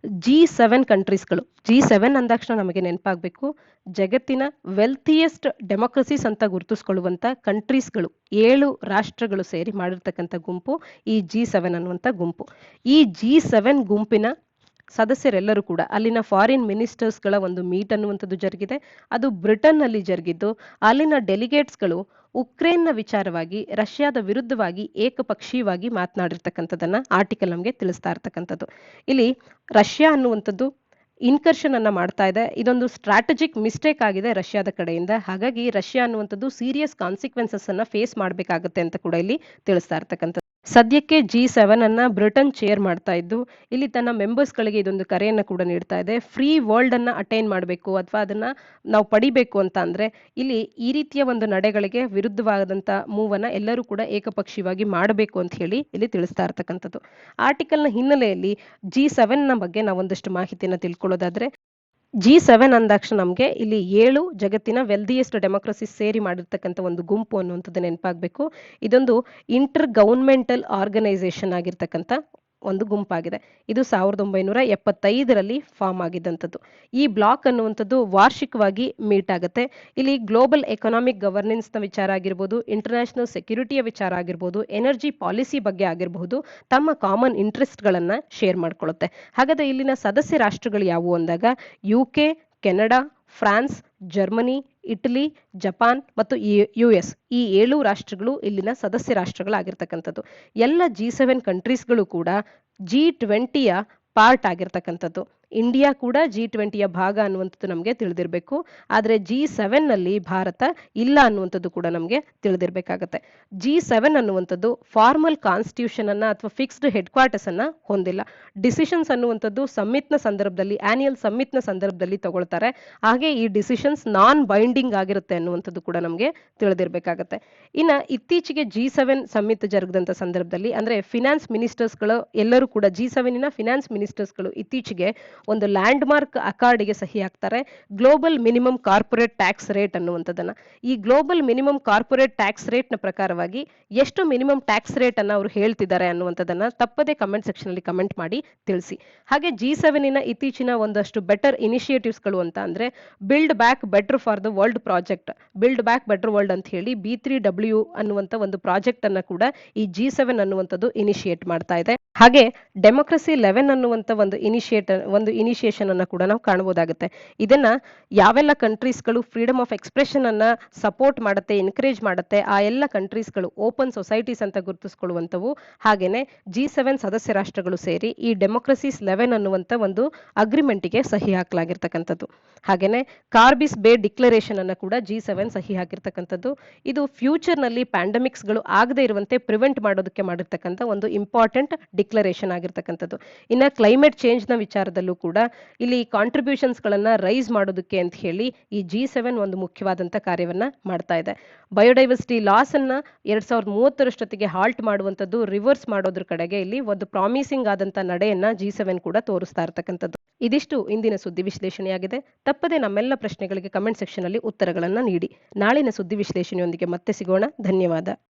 G7 ಕಂಟ್ರೀಸ್ಗಳು, G7 ಅಂದಾಕ್ಷಣ ನಮಗೆ ನೆನಪಾಗಬೇಕು ಜಗತ್ತಿನ ವೆಲ್ತಿಯೆಸ್ಟ್ ಡೆಮೋಕ್ರಸೀಸ್ ಅಂತ ಗುರುತಿಸ್ಕೊಳ್ಳುವಂತ ಕಂಟ್ರೀಸ್ಗಳು 7 ರಾಷ್ಟ್ರಗಳು ಸೇರಿ ಮಾಡಿರ್ತಕ್ಕಂಥ ಗುಂಪು ಈ G7 ಅನ್ನುವಂಥ ಗುಂಪು. ಈ G7 ಗುಂಪಿನ ಸದಸ್ಯರೆಲ್ಲರೂ ಕೂಡ ಅಲ್ಲಿನ ಫಾರಿನ್ ಮಿನಿಸ್ಟರ್ಸ್ಗಳ ಒಂದು ಮೀಟ್ ಅನ್ನುವಂಥದ್ದು ಜರುಗಿದೆ. ಅದು ಬ್ರಿಟನ್ ನಲ್ಲಿ ಜರುಗಿದ್ದು ಅಲ್ಲಿನ ಡೆಲಿಗೇಟ್ಸ್ಗಳು ಉಕ್ರೇನ್ನ ವಿಚಾರವಾಗಿ ರಷ್ಯಾದ ವಿರುದ್ಧವಾಗಿ ಏಕಪಕ್ಷೀಯವಾಗಿ ಮಾತನಾಡಿರ್ತಕ್ಕಂಥದ್ದನ್ನ ಆರ್ಟಿಕಲ್ ನಮಗೆ ತಿಳಿಸ್ತಾ ಇರ್ತಕ್ಕಂಥದ್ದು. ಇಲ್ಲಿ ರಷ್ಯಾ ಅನ್ನುವಂಥದ್ದು ಇನ್ಕರ್ಷನ್ ಅನ್ನ ಮಾಡ್ತಾ ಇದೆ. ಇದೊಂದು ಸ್ಟ್ರಾಟಜಿಕ್ ಮಿಸ್ಟೇಕ್ ಆಗಿದೆ ರಷ್ಯಾದ ಕಡೆಯಿಂದ. ಹಾಗಾಗಿ ರಷ್ಯಾ ಅನ್ನುವಂಥದ್ದು ಸೀರಿಯಸ್ ಕಾನ್ಸಿಕ್ವೆನ್ಸಸ್ ಅನ್ನ ಫೇಸ್ ಮಾಡಬೇಕಾಗುತ್ತೆ ಅಂತ ಕೂಡ ಇಲ್ಲಿ ತಿಳಿಸ್ತಾ ಇರ್ತಕ್ಕಂಥದ್ದು. ಸದ್ಯಕ್ಕೆ G7 ಅನ್ನ ಬ್ರಿಟನ್ ಚೇರ್ ಮಾಡ್ತಾ ಇದ್ದು ಇಲ್ಲಿ ತನ್ನ ಮೆಂಬರ್ಸ್ಗಳಿಗೆ ಇದೊಂದು ಕರೆಯನ್ನ ಕೂಡ ನೀಡ್ತಾ ಇದೆ. ಫ್ರೀ ವರ್ಲ್ಡ್ ಅನ್ನ ಅಟೈನ್ ಮಾಡಬೇಕು ಅಥವಾ ಅದನ್ನ ನಾವು ಪಡಿಬೇಕು ಅಂತ ಅಂದ್ರೆ ಇಲ್ಲಿ ಈ ರೀತಿಯ ಒಂದು ನಡೆಗಳಿಗೆ ವಿರುದ್ಧವಾದಂತ ಮೂವ್ ಅನ್ನ ಎಲ್ಲರೂ ಕೂಡ ಏಕಪಕ್ಷೀಯವಾಗಿ ಮಾಡಬೇಕು ಅಂತ ಹೇಳಿ ಇಲ್ಲಿ ತಿಳಿಸ್ತಾ ಇರ್ತಕ್ಕಂಥದ್ದು. ಆರ್ಟಿಕಲ್ ನ ಹಿನ್ನೆಲೆಯಲ್ಲಿ G7 ನ ಬಗ್ಗೆ ನಾವು ಒಂದಷ್ಟು ಮಾಹಿತಿಯನ್ನ ತಿಳ್ಕೊಳ್ಳೋದಾದ್ರೆ G7 ಅಂದಾಕ್ಷಣ ನಮಗೆ ಇಲ್ಲಿ 7 ಜಗತ್ತಿನ ವೆಲ್ದಿಯೆಸ್ಟ್ ಡೆಮೋಕ್ರಸಿ ಸೇರಿ ಮಾಡಿರ್ತಕ್ಕಂಥ ಒಂದು ಗುಂಪು ಅನ್ನುವಂಥದ್ದು ನೆನಪಾಗಬೇಕು. ಇದೊಂದು ಇಂಟರ್ ಗವರ್ಮೆಂಟಲ್ ಆರ್ಗನೈಸೇಷನ್ ಆಗಿರ್ತಕ್ಕಂಥ ಒಂದು ಗುಂಪಾಗಿದೆ. ಇದು 1975ರಲ್ಲಿ ಫಾರ್ಮ್ ಆಗಿದ್ದಂಥದ್ದು. ಈ ಬ್ಲಾಕ್ ಅನ್ನುವಂಥದ್ದು ವಾರ್ಷಿಕವಾಗಿ ಮೀಟ್ ಆಗುತ್ತೆ. ಇಲ್ಲಿ ಗ್ಲೋಬಲ್ ಎಕನಾಮಿಕ್ ಗವರ್ನೆನ್ಸ್ ನ ವಿಚಾರ ಆಗಿರ್ಬೋದು, ಇಂಟರ್ನ್ಯಾಷನಲ್ ಸೆಕ್ಯೂರಿಟಿಯ ವಿಚಾರ ಆಗಿರ್ಬೋದು, ಎನರ್ಜಿ ಪಾಲಿಸಿ ಬಗ್ಗೆ ಆಗಿರಬಹುದು, ತಮ್ಮ ಕಾಮನ್ ಇಂಟ್ರೆಸ್ಟ್ ಗಳನ್ನ ಶೇರ್ ಮಾಡ್ಕೊಳ್ಳುತ್ತೆ. ಹಾಗಾದ್ರೆ ಇಲ್ಲಿನ ಸದಸ್ಯ ರಾಷ್ಟ್ರಗಳು ಯಾವುವು ಅಂದಾಗ UK, Canada, France, Germany, Italy, Japan ಮತ್ತು US ಈ 7 ರಾಷ್ಟ್ರಗಳು ಇಲ್ಲಿನ ಸದಸ್ಯ ರಾಷ್ಟ್ರಗಳಾಗಿರ್ತಕ್ಕಂಥದ್ದು. ಎಲ್ಲ G7 ಕಂಟ್ರೀಸ್ಗಳು ಕೂಡ G20ಯ ಪಾರ್ಟ್ ಆಗಿರ್ತಕ್ಕಂಥದ್ದು. ಇಂಡಿಯಾ ಕೂಡ G20ಯ ಭಾಗ ಅನ್ನುವಂಥದ್ದು ನಮಗೆ ತಿಳಿದಿರಬೇಕು. ಆದ್ರೆ G7 ನಲ್ಲಿ ಭಾರತ ಇಲ್ಲ ಅನ್ನುವಂಥದ್ದು ಕೂಡ ನಮಗೆ ತಿಳಿದಿರ್ಬೇಕಾಗತ್ತೆ. G7 ಅನ್ನುವಂಥದ್ದು ಫಾರ್ಮಲ್ ಕಾನ್ಸ್ಟಿಟ್ಯೂಷನ್ ಅನ್ನ ಅಥವಾ ಫಿಕ್ಸ್ಡ್ ಹೆಡ್ ಕ್ವಾರ್ಟರ್ಸ್ ಅನ್ನ ಹೊಂದಿಲ್ಲ. ಡಿಸಿಷನ್ಸ್ ಅನ್ನುವಂಥದ್ದು ಸಮ್ಮಿಟ್ ನ ಸಂದರ್ಭದಲ್ಲಿ, ಆನ್ಯುಯಲ್ ಸಮ್ಮಿಟ್ ನ ಸಂದರ್ಭದಲ್ಲಿ ತಗೊಳ್ತಾರೆ. ಹಾಗೆ ಈ ಡಿಸಿಷನ್ಸ್ ನಾನ್ ಬೈಂಡಿಂಗ್ ಆಗಿರುತ್ತೆ ಅನ್ನುವಂಥದ್ದು ಕೂಡ ನಮಗೆ ತಿಳಿದಿರ್ಬೇಕಾಗತ್ತೆ. ಇನ್ನ ಇತ್ತೀಚೆಗೆ G7 ಸಮ್ಮಿಟ್ ಜರುಗದಂತ ಸಂದರ್ಭದಲ್ಲಿ ಅಂದ್ರೆ ಫಿನಾನ್ಸ್ ಮಿನಿಸ್ಟರ್ಸ್ಗಳು ಎಲ್ಲರೂ ಕೂಡ G7ನ ಫಿನಾನ್ಸ್ ಮಿನಿಸ್ಟರ್ಸ್ಗಳು ಇತ್ತೀಚೆಗೆ ಒಂದು ಲ್ಯಾಂಡ್ ಮಾರ್ಕ್ ಅಕಾರ್ಡಿಗೆ ಸಹಿ ಹಾಕ್ತಾರೆ, global minimum corporate tax rate ಅನ್ನುವಂಥದ್ದನ್ನ. ಈ global minimum corporate tax rate ನ ಪ್ರಕಾರವಾಗಿ ಎಷ್ಟು ಮಿನಿಮಮ್ ಟ್ಯಾಕ್ಸ್ ರೇಟ್ ಅನ್ನ ಅವರು ಹೇಳ್ತಿದ್ದಾರೆ ಅನ್ನುವಂಥದ್ದನ್ನ ತಪ್ಪದೆ ಕಮೆಂಟ್ ಸೆಕ್ಷನ್ ಅಲ್ಲಿ ಕಮೆಂಟ್ ಮಾಡಿ ತಿಳಿಸಿ. ಹಾಗೆ G7 ಇತ್ತೀಚಿನ ಒಂದಷ್ಟು ಬೆಟರ್ ಇನಿಷಿಯೇಟಿವ್ಸ್ ಗಳು ಅಂತ ಅಂದ್ರೆ build back better for the world project, build back better world ಅಂತ ಹೇಳಿ B3W ಅನ್ನುವಂತ ಒಂದು ಪ್ರಾಜೆಕ್ಟ್ ಅನ್ನ ಕೂಡ ಈ G7 ಅನ್ನುವಂಥದ್ದು ಇನಿಷಿಯೇಟ್ ಮಾಡ್ತಾ ಇದೆ. ಹಾಗೆ ಡೆಮೋಕ್ರಸಿ 11 ಅನ್ನುವಂತ ಒಂದು ಇನಿಷಿಯೇಷನ್ ಅನ್ನ ಕೂಡ ನಾವು ಕಾಣಬಹುದಾಗುತ್ತೆ. ಇದನ್ನ ಯಾವೆಲ್ಲ ಕಂಟ್ರೀಸ್ಗಳು ಫ್ರೀಡಮ್ ಆಫ್ ಎಕ್ಸ್ಪ್ರೆಷನ್ ಅನ್ನ ಸಪೋರ್ಟ್ ಮಾಡುತ್ತೆ, ಎನ್ಕರೇಜ್ ಮಾಡುತ್ತೆ, ಆ ಎಲ್ಲ ಕಂಟ್ರೀಸ್ಗಳು ಓಪನ್ ಸೊಸೈಟೀಸ್ ಅಂತ ಗುರುತಿಸಿಕೊಳ್ಳುವಂತವು. ಹಾಗೇನೆ G7 ಸದಸ್ಯ ರಾಷ್ಟ್ರಗಳು ಸೇರಿ ಈ ಡೆಮೋಕ್ರಸೀಸ್ 11 ಅನ್ನುವಂತ ಒಂದು ಅಗ್ರಿಮೆಂಟ್ಗೆ ಸಹಿ ಹಾಕಲಾಗಿರ್ತಕ್ಕಂಥದ್ದು. ಹಾಗೇನೆ ಕಾರ್ಬಿಸ್ ಬೇ ಡಿಕ್ಲರೇಷನ್ ಅನ್ನ ಕೂಡ G7 ಸಹಿ ಹಾಕಿರ್ತಕ್ಕಂಥದ್ದು. ಇದು ಫ್ಯೂಚರ್ ನಲ್ಲಿ ಪ್ಯಾಂಡಮಿಕ್ಸ್ ಗಳು ಆಗದೆ ಇರುವಂತೆ ಪ್ರಿವೆಂಟ್ ಮಾಡೋದಕ್ಕೆ ಮಾಡಿರ್ತಕ್ಕಂಥ ಒಂದು ಇಂಪಾರ್ಟೆಂಟ್ ಡಿಕ್ಲರೇಷನ್ ಆಗಿರ್ತಕ್ಕಂಥದ್ದು. ಇನ್ನ ಕ್ಲೈಮೇಟ್ ಚೇಂಜ್ ನ ವಿಚಾರದಲ್ಲೂ ಕೂಡ ಇಲ್ಲಿ ಕಾಂಟ್ರಿಬ್ಯೂಷನ್ಸ್ ಗಳನ್ನ ರೈಸ್ ಮಾಡೋದಕ್ಕೆ ಅಂತ ಹೇಳಿ ಈ G7 ಒಂದು ಮುಖ್ಯವಾದಂತ ಕಾರ್ಯವನ್ನ ಮಾಡ್ತಾ ಇದೆ. ಬಯೋಡೈವರ್ಸಿಟಿ ಲಾಸ್ ಅನ್ನ 2030 ಹಾಲ್ಟ್ ಮಾಡುವಂತದ್ದು, ರಿವರ್ಸ್ ಮಾಡೋದ್ರ ಕಡೆಗೆ ಇಲ್ಲಿ ಒಂದು ಪ್ರಾಮಿಸಿಂಗ್ ಆದಂತ ನಡೆಯನ್ನ G7 ಕೂಡ ತೋರಿಸ್ತಾ ಇರ್ತಕ್ಕಂಥದ್ದು. ಇದಿಷ್ಟು ಇಂದಿನ ಸುದ್ದಿ ವಿಶ್ಲೇಷಣೆಯಾಗಿದೆ. ತಪ್ಪದೆ ನಮ್ಮೆಲ್ಲ ಪ್ರಶ್ನೆಗಳಿಗೆ ಕಮೆಂಟ್ ಸೆಕ್ಷನ್ ಅಲ್ಲಿ ಉತ್ತರಗಳನ್ನ ನೀಡಿ. ನಾಳಿನ ಸುದ್ದಿ ವಿಶ್ಲೇಷಣೆಯೊಂದಿಗೆ ಮತ್ತೆ ಸಿಗೋಣ. ಧನ್ಯವಾದ.